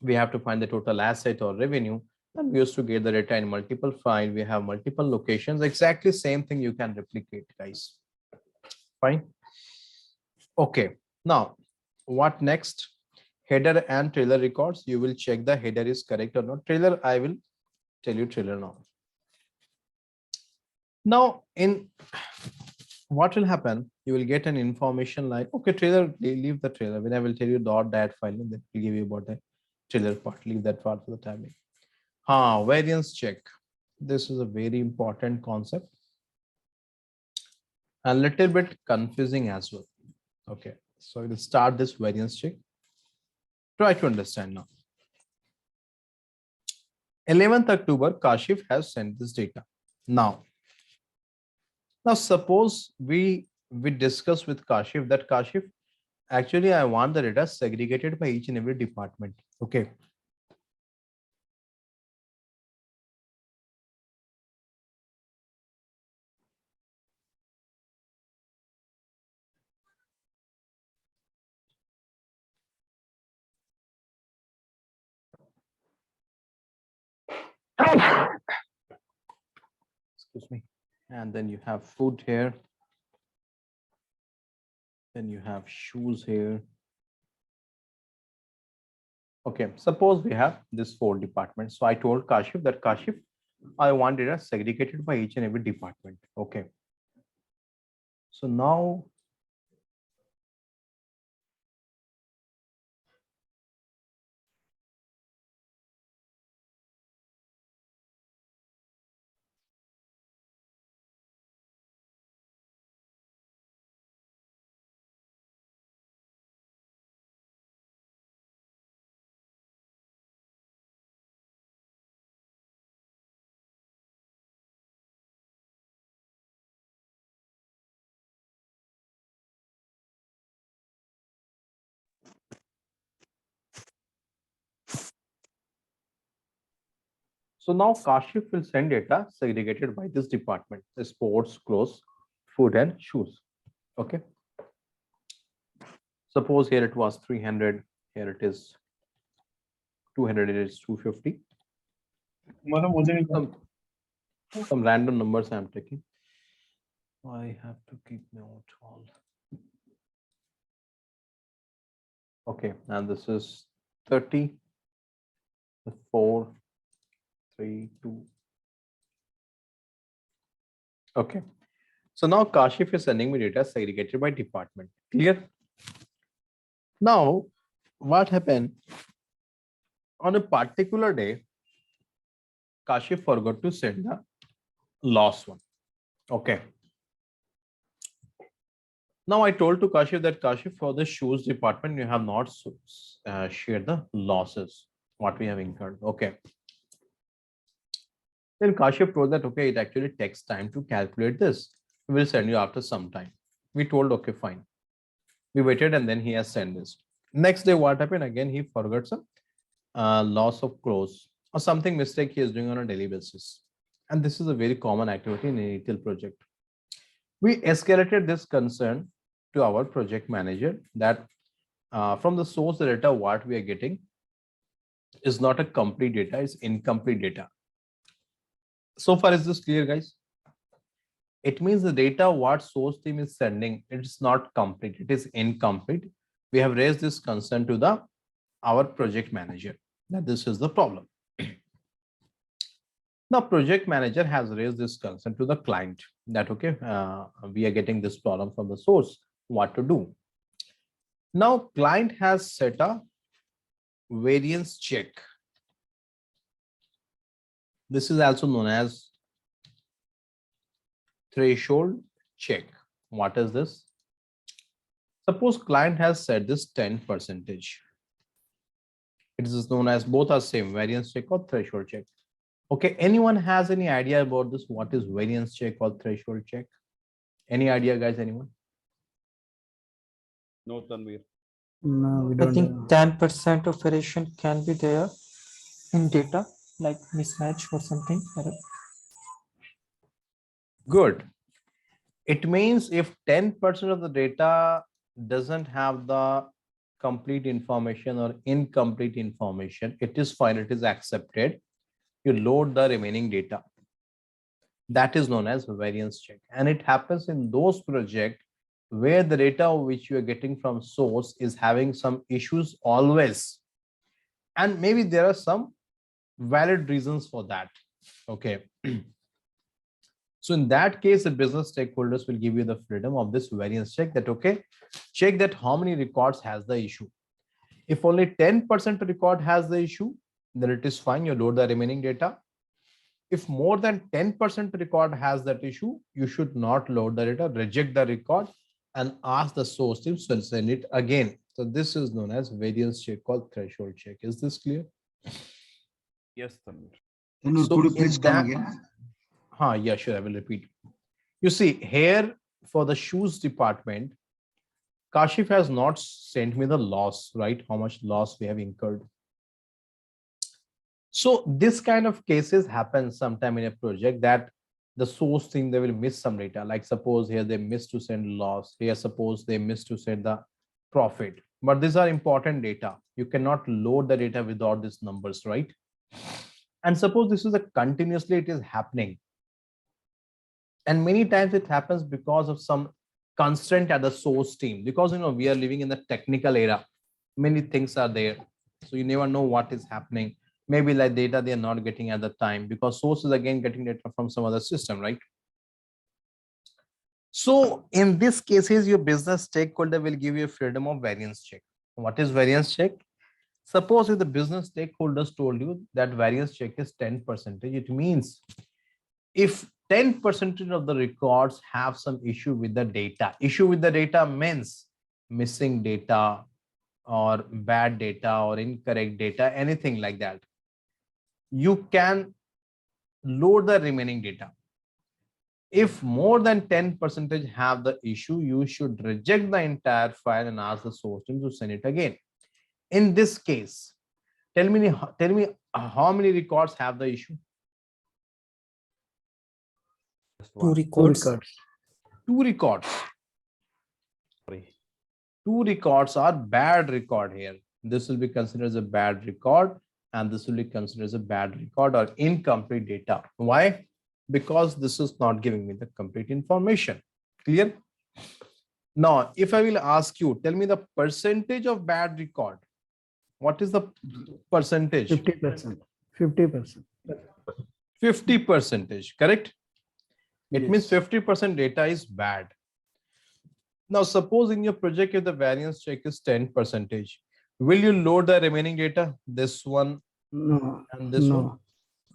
we have to find the total asset or revenue. And we used to get the data in multiple file. We have multiple locations. Exactly same thing you can replicate, guys. Fine. Okay. Now, what next? Header and trailer records. You will check the header is correct or not. Trailer, I will tell you trailer now. Now, in what will happen? You will get an information like, okay, trailer, leave the trailer. When I will tell you .dat file, that will give you about the trailer part. Leave that part for the time being. Variance check. This is a very important concept. A little bit confusing as well. Okay, so we'll start this variance check. Try to understand now. 11th October, Kashif has sent this data. Now suppose we discuss with Kashif that Kashif, actually I want the data segregated by each and every department. Okay. Excuse me. And then you have food here. Then you have shoes here. Okay, suppose we have this 4 departments. So I told Kashif that Kashif, I want data segregated by each and every department. Okay. So now Kashif will send data segregated by this department, the sports, clothes, food and shoes. Okay. Suppose here it was 300, here it is 200, it is 250. मतलब मुझे नहीं Some random numbers I'm taking. I have to keep note all. Okay, and this is 30, 4, 3, 2. Okay. So now Kashif is sending me data segregated by department. Clear? Now, what happened? On a particular day, Kashif forgot to send the loss one. Okay. Now I told to Kashif that Kashif, for the shoes department, you have not shared the losses, what we have incurred. Okay. Then Kashif told that, okay, it actually takes time to calculate this. We will send you after some time. We told, okay, fine. We waited and then he has sent this. Next day, what happened? Again, he forgot some loss of clothes or something mistake he is doing on a daily basis. And this is a very common activity in a retail project. We escalated this concern to our project manager that from the source data, what we are getting is not a complete data, it's incomplete data. So far, is this clear, guys? It means the data what source team is sending, it's not complete, it is incomplete. We have raised this concern to our project manager that this is the problem. Now, project manager has raised this concern to the client that, okay, we are getting this problem from the source, what to do. Now, client has set a variance check. This is also known as threshold check. What is this? Suppose client has set this 10%. It is known as, both are same, variance check or threshold check. Okay, anyone has any idea about this? What is variance check or threshold check? Any idea, guys? Anyone? No, Tanvir. No, we I don't. think 10% of variation can be there in data, like mismatch or something. Good. It means if 10% of the data doesn't have the complete information or incomplete information, it is fine, it is accepted. You load the remaining data. That is known as variance check. And it happens in those projects where the data which you are getting from source is having some issues always. And maybe there are some valid reasons for that. Okay. So in that case, the business stakeholders will give you the freedom of this variance check that, okay, check that how many records has the issue. If only 10% record has the issue, then it is fine. You load the remaining data. If more than 10% record has that issue, you should not load the data, reject the record and ask the source team to send it again. So this is known as variance check or threshold check. Is this clear? Yes, Tanvir. Tanvir, could you please come again? Yeah, sure. I will repeat. You see here for the shoes department, Kashif has not sent me the loss, right? How much loss we have incurred. So this kind of cases happen sometime in a project that the source team, they will miss some data. Like suppose here they miss to send loss. Here suppose they miss to send the profit. But these are important data. You cannot load the data without these numbers, right? And suppose this is a continuously it is happening. And many times it happens because of some constraint at the source team, because we are living in the technical era. Many things are there. So you never know what is happening. Maybe like data they are not getting at the time because source is again getting data from some other system, right? So in this cases, your business stakeholder will give you a freedom of variance check. What is variance check? Suppose if the business stakeholders told you that variance check is 10%, it means if 10% of the records have some issue with the data means missing data or bad data or incorrect data, anything like that, you can load the remaining data. If more than 10% have the issue, you should reject the entire file and ask the source team to send it again. In this case, tell me how many records have the issue? Two records. Two records. Sorry. Two records are bad record here. This will be considered as a bad record, and this will be considered as a bad record or incomplete data. Why? Because this is not giving me the complete information. Clear? Now, if I will ask you, tell me the percentage of bad record. What is the percentage? 50%. 50%. 50%, correct? It means Yes. 50% data is bad. Now, suppose in your project, if the variance check is 10%, will you load the remaining data? This one No. and this one?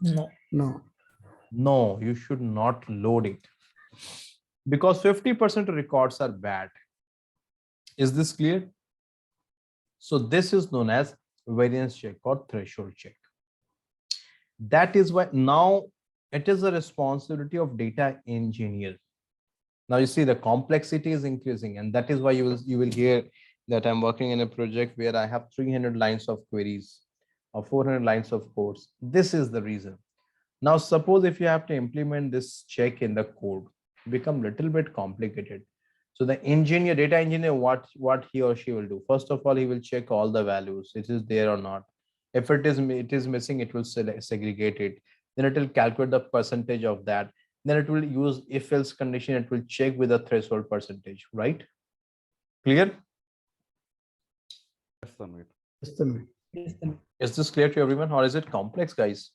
No. No. No, you should not load it because 50% records are bad. Is this clear? So this is known as variance check or threshold check. That is why now it is the responsibility of data engineer. Now you see the complexity is increasing, and that is why you will hear that I'm working in a project where I have 300 lines of queries or 400 lines of codes. This is the reason. Now suppose if you have to implement this check in the code, become little bit complicated. So the engineer, data engineer, what he or she will do? First of all, he will check all the values. It is there or not. If it is missing, it will segregate it. Then it will calculate the percentage of that. Then it will use if else condition. It will check with a threshold percentage, right? Clear? Yes, Tanvir. Yes, Tanvir. Is this clear to everyone, or is it complex, guys?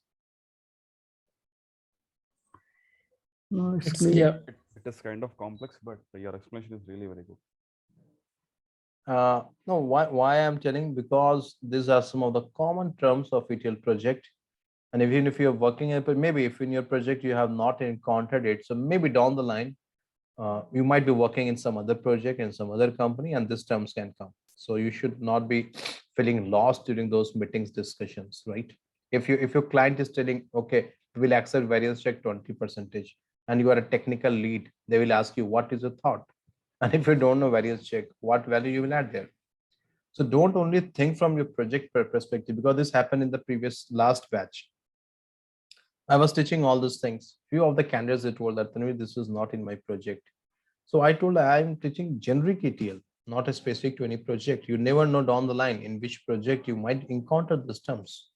No, it's clear. It is kind of complex, but your explanation is really very good. No, why I'm telling, because these are some of the common terms of ETL project. And even if you're working in, maybe if in your project you have not encountered it, so maybe down the line, you might be working in some other project in some other company, and these terms can come. So you should not be feeling lost during those meetings discussions, right? If your client is telling, okay, we'll accept variance check 20%, and you are a technical lead, they will ask you, what is your thought? And if you don't know variance check, what value you will add there? So don't only think from your project perspective, because this happened in the previous last batch. I was teaching all these things. Few of the candidates they told that this is not in my project. So I told I'm teaching generic ETL, not a specific to any project. You never know down the line in which project you might encounter these terms.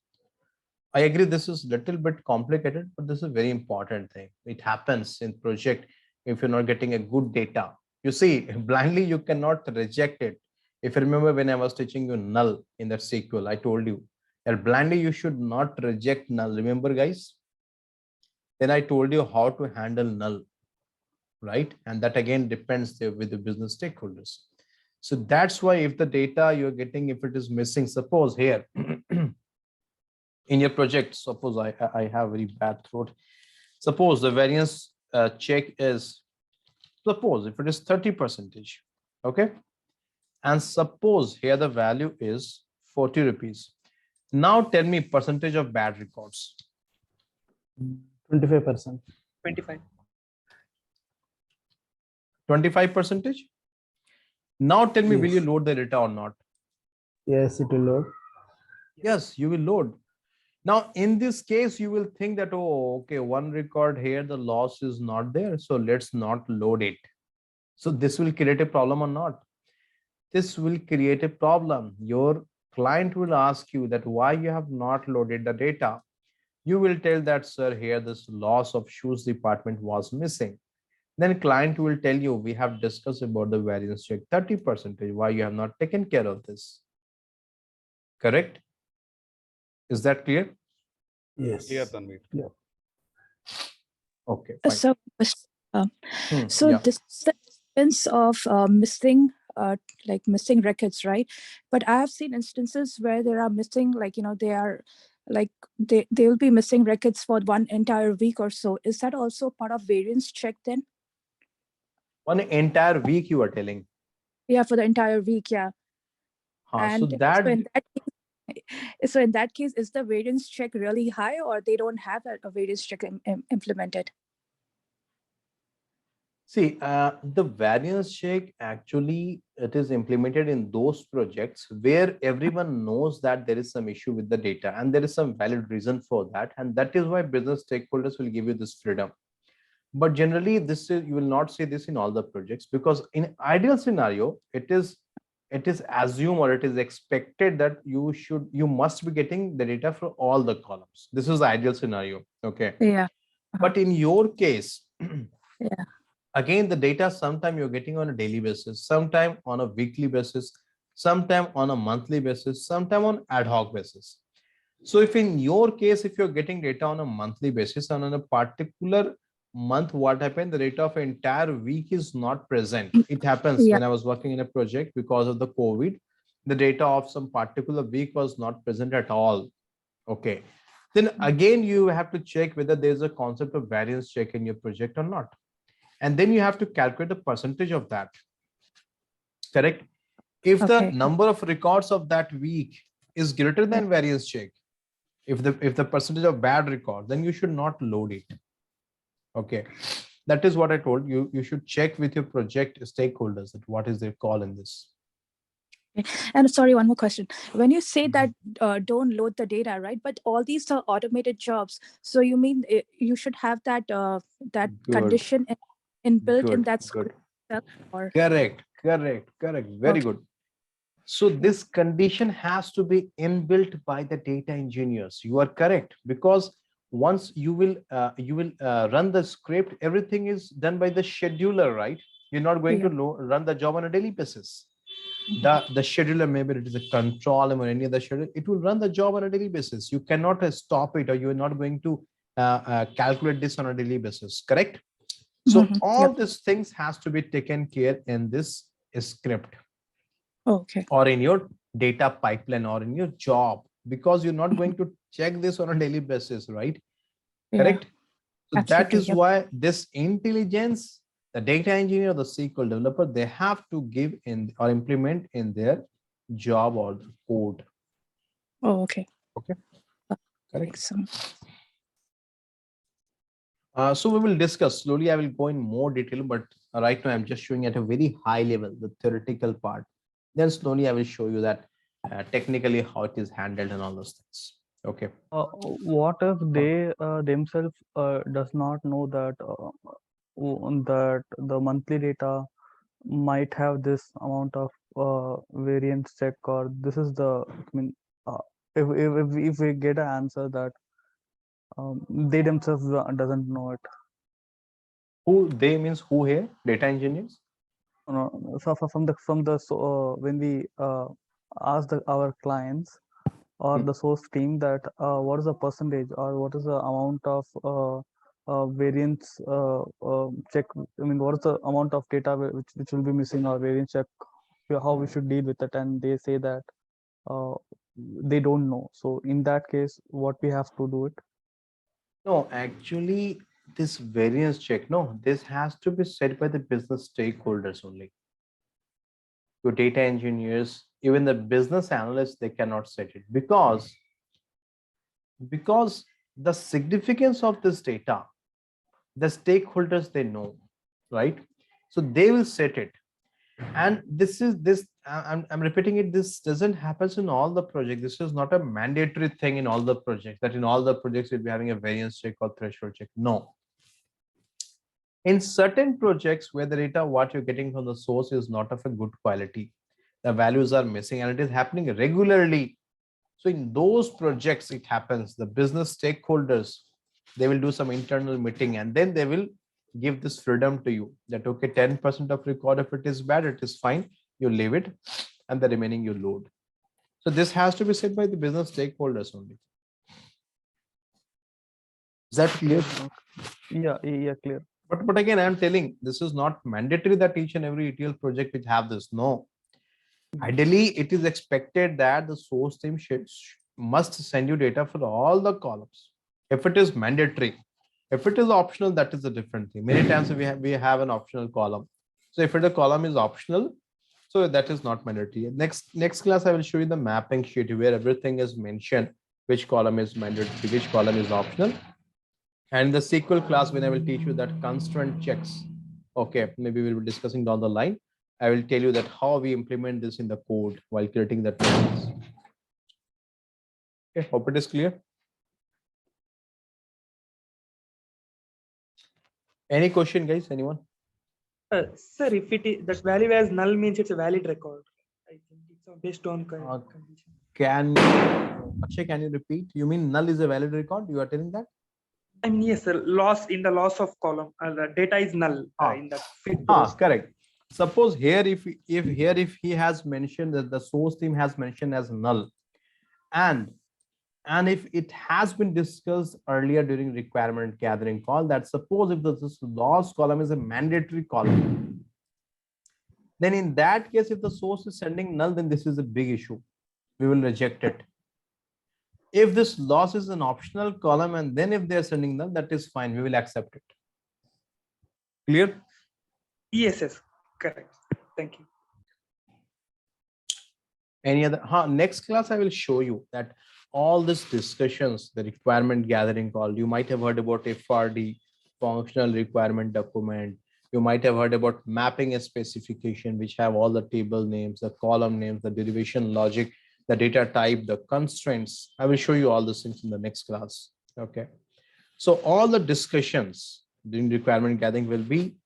I agree this is little bit complicated, but this is a very important thing. It happens in project if you're not getting a good data. You see, blindly you cannot reject it. If you remember when I was teaching you null in that SQL, I told you that blindly you should not reject null. Remember, guys? Then I told you how to handle null, right? And that again depends with the business stakeholders. So that's why if the data you're getting, if it is missing, suppose here in your project, suppose I have very bad throat. Suppose the variance check is, suppose if it is 30%, okay? And suppose here the value is 40 rupees. Now tell me percentage of bad records. 25%. 25%. Now tell me, will you Yes. load the data or not? Yes, it will load. Yes, you will load. Now, in this case, you will think that, oh, okay, one record here, the loss is not there. So let's not load it. So this will create a problem or not? This will create a problem. Your client will ask you that why you have not loaded the data. You will tell that, sir, here this loss of shoes department was missing. Then client will tell you, we have discussed about the variance check 30%. Why you have not taken care of this? Correct? Is that clear? Yes. Clear, Tanvir. Yeah. Okay, fine. So, uh, so Yeah. this is the instance of missing, like missing records, right? But I have seen instances where there are missing, like they are, like they will be missing records for one entire week or so. Is that also part of variance check then? One entire week you are telling. Yeah, for the entire week, yeah. So And that so in that case, is the variance check really high, or they don't have a variance check implemented? see, the variance check actually it is implemented in those projects where everyone knows that there is some issue with the data and there is some valid reason for that, and that is why business stakeholders will give you this freedom. But generally, this is, you will not see this in all the projects, because in ideal scenario, it is assumed or it is expected that you must be getting the data for all the columns. This is the ideal scenario. Okay. Yeah. But in your case, Yeah. again, the data sometime you're getting on a daily basis, sometime on a weekly basis, sometime on a monthly basis, sometime on ad hoc basis. So if in your case, if you're getting data on a monthly basis and on a particular month, what happened, the data of entire week is not present. It happens Yeah. when I was working in a project because of the COVID, the data of some particular week was not present at all. Okay. Then again, you have to check whether there's a concept of variance check in your project or not. And then you have to calculate the percentage of that. Correct? If the Okay. number of records of that week is greater than variance check, if the percentage of bad record, then you should not load it. Okay, that is what I told you. You should check with your project stakeholders that what is their call in this. And sorry, one more question. When you say that don't load the data, right? But all these are automated jobs. So you mean you should have that that Good. condition inbuilt in Good, that good. script itself, or Correct. Very Okay. good. So this condition has to be inbuilt by the data engineers. You are correct, because once you will run the script, everything is done by the scheduler, right? You're not going Yeah. to run the job on a daily basis. The scheduler, maybe it is a control or any other schedule, it will run the job on a daily basis. You cannot stop it, or you're not going to calculate this on a daily basis. Correct? So all Yep. these things has to be taken care in this script Okay. or in your data pipeline or in your job, because you're not going to check this on a daily basis, right? Yeah. Correct? So that Absolutely. is Yep. why this intelligence, the data engineer, the SQL developer, they have to give in or implement in their job or the code. Oh, okay. Okay. Correct. Excellent. So we will discuss slowly. I will go in more detail, but right now I'm just showing at a very high level the theoretical part. Then slowly I will show you that technically how it is handled and all those things. Okay. What if they themselves does not know that that the monthly data might have this amount of variance check, or this is the, I mean, if we get an answer that they themselves doesn't know it. Who they means who here? Data engineers? So from the when we ask our clients or the source team that what is the percentage or what is the amount of variance check, I mean, what is the amount of data which will be missing, or variance check, how we should deal with it, and they say that they don't know. So in that case, what we have to do it? No, actually, this variance check, no, this has to be set by the business stakeholders only. Your data engineers, even the business analysts, they cannot set it because the significance of this data, the stakeholders, they know, right? So they will set it. And I'm repeating it, this doesn't happen in all the projects. This is not a mandatory thing in all the projects, that in all the projects you'll be having a variance check or threshold check. No. In certain projects where the data, what you're getting from the source is not of a good quality, the values are missing and it is happening regularly. So in those projects, it happens, the business stakeholders, they will do some internal meeting and then they will give this freedom to you that, okay, 10% of record, if it is bad, it is fine, you leave it, and the remaining you load. So this has to be said by the business stakeholders only. Is that clear? Yeah, clear. But again, I'm telling, this is not mandatory that each and every ETL project which have this. No. Ideally, it is expected that the source team must send you data for all the columns. If it is mandatory, if it is optional, that is a different thing. Many times we have an optional column. So if the column is optional, so that is not mandatory. Next class, I will show you the mapping sheet where everything is mentioned, which column is mandatory, which column is optional. And the SQL class, when I will teach you that constraint checks, okay, maybe we'll be discussing down the line. I will tell you that how we implement this in the code while creating that variance. Okay, hope it is clear. Any question, guys? Anyone? Sir, if it is that value as null means it's a valid record. I think it's based on condition. Can you repeat? You mean null is a valid record? You are telling that? I mean, yes, sir. Loss in the loss of column. The data is null in that fit. Correct. Suppose here, if he has mentioned that the source team has mentioned as null, and if it has been discussed earlier during requirement gathering call, that suppose if this loss column is a mandatory column, then in that case, if the source is sending null, then this is a big issue. We will reject it. If this loss is an optional column, and then if they are sending null, that is fine. We will accept it. Clear? Yes, correct. Thank you. Any other? Next class, I will show you that all these discussions, the requirement gathering call, you might have heard about FRD, functional requirement document. You might have heard about mapping a specification, which have all the table names, the column names, the derivation logic, the data type, the constraints. I will show you all these things in the next class. Okay. So all the discussions during requirement gathering will be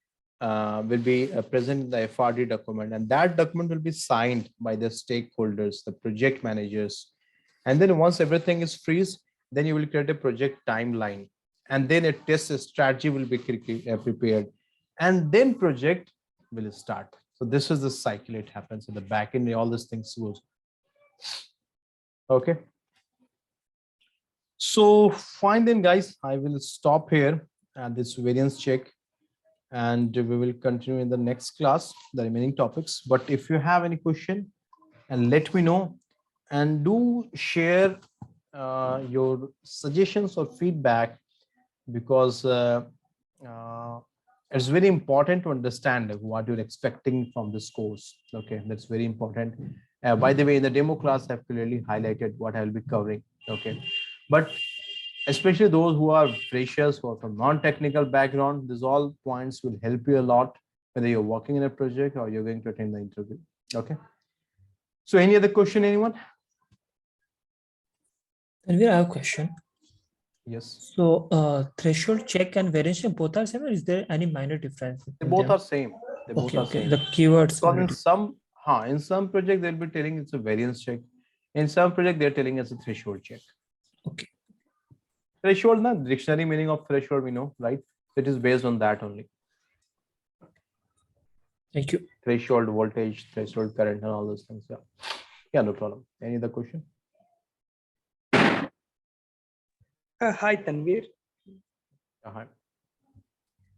present in the FRD document, and that document will be signed by the stakeholders, the project managers. And then once everything is freeze, then you will create a project timeline, and then a test strategy will be prepared, and then project will start. So this is the cycle. It happens in the back end. All these things goes. Okay. So fine then, guys. I will stop here at this variance check, and we will continue in the next class, the remaining topics. But if you have any question, and let me know, and do share your suggestions or feedback, because it's very important to understand what you're expecting from this course. Okay, that's very important. By the way, in the demo class, I've clearly highlighted what I'll be covering. Okay, but especially those who are freshers, who are from non-technical background, these all points will help you a lot, whether you're working in a project or you're going to attend the interview. Okay. So any other question, anyone? And we have a question. Yes. So threshold check and variance check both are same, or is there any minor difference? They both are same. They both are Okay. same. The keywords. Because in some project they'll be telling it's a variance check. In some project they're telling it's a threshold check. Okay. Threshold, na dictionary meaning of threshold we know, right? It is based on that only. Thank you. Threshold voltage, threshold current, and all those things. Yeah. Yeah, no problem. Any other question? Hi, Tanvir. Hi.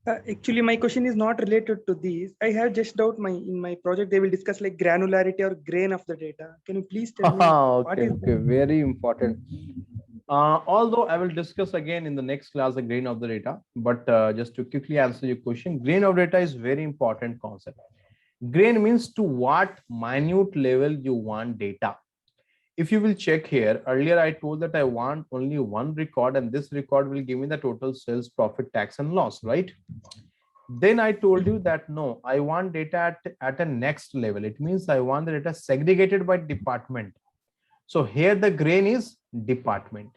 Actually, my question is not related to these. I have just doubt in my project they will discuss like granularity or grain of the data. Can you please tell me what is Okay, very important. Although I will discuss again in the next class the grain of the data, but just to quickly answer your question, grain of data is very important concept. Grain means to what minute level you want data. If you will check here, earlier I told that I want only one record, and this record will give me the total sales, profit, tax, and loss, right? Then I told you that no, I want data at a next level. It means I want the data segregated by department. So here the grain is department.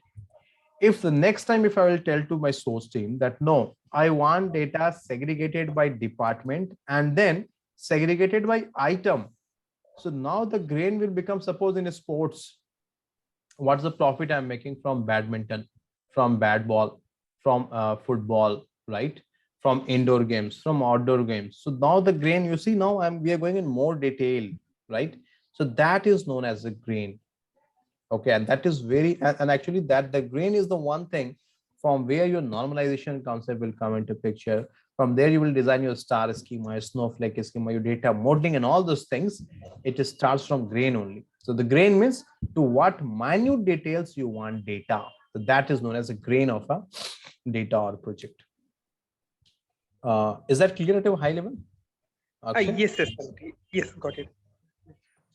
If the next time, if I will tell to my source team that no, I want data segregated by department and then segregated by item. So now the grain will become, suppose in sports, what's the profit I'm making from badminton, from bat ball, from football, right? From indoor games, from outdoor games. So now the grain, you see, now we are going in more detail, right? So that is known as a grain. Okay, and that is very, and actually that the grain is the one thing from where your normalization concept will come into picture. From there you will design your star schema, your snowflake schema, your data modeling and all those things. It starts from grain only. So the grain means to what minute details you want data. So that is known as a grain of a data or project. Is that clear at a high level? Yes, yes, yes, got it.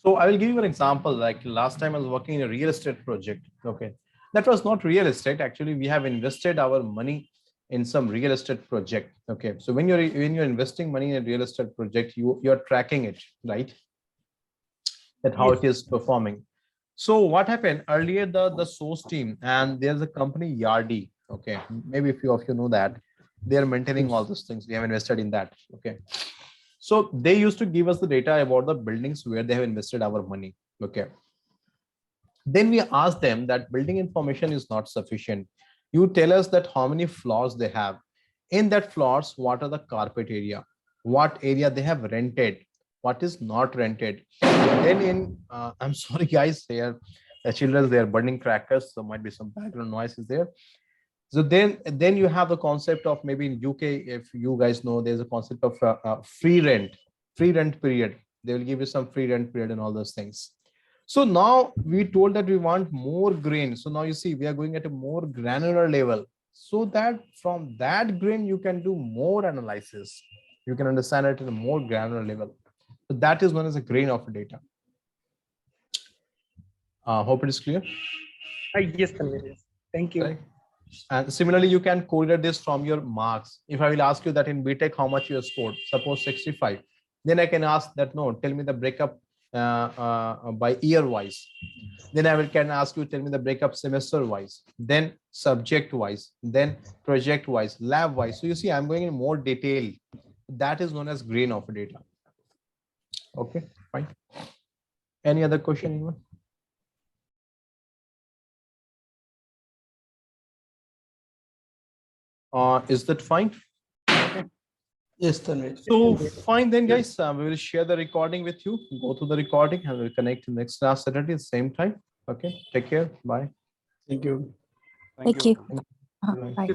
So I will give you an example. Like last time I was working in a real estate project. Okay, that was not real estate. Actually, we have invested our money in some real estate project. Okay, so when you're investing money in a real estate project, you're tracking it, right? That how it is performing. So what happened earlier? The source team, and there's a company Yardi. Okay, maybe a few of you know that they are maintaining all those things. We have invested in that. Okay. So they used to give us the data about the buildings where they have invested our money. Okay. Then we asked them that building information is not sufficient. You tell us that how many floors they have. In that floors, what are the carpet area? What area they have rented? What is not rented? Then in, I'm sorry guys, the children, they are burning crackers. So might be some background noises there. So then you have the concept of, maybe in UK, if you guys know, there's a concept of free rent period. They will give you some free rent period and all those things. So now we told that we want more grain. So now you see we are going at a more granular level, so that from that grain you can do more analysis. You can understand it at a more granular level. So that is known as a grain of data. Hope it is clear. Yes, Tanvir, yes. Thank you. Right. And similarly, you can correlate this from your marks. If I will ask you that in BTech, how much you have scored, suppose 65, then I can ask that, no, tell me the breakup by year wise. Then I can ask you, tell me the breakup semester wise, then subject wise, then project wise, lab wise. So you see, I'm going in more detail. That is known as grain of data. Okay, fine. Any other question, anyone? Is that fine? Yes, Tanvir. So fine then, guys. We will share the recording with you. Go to the recording and we'll connect next Saturday at the same time. Okay. Take care. Bye. Thank you. Thank you. Bye. Bye.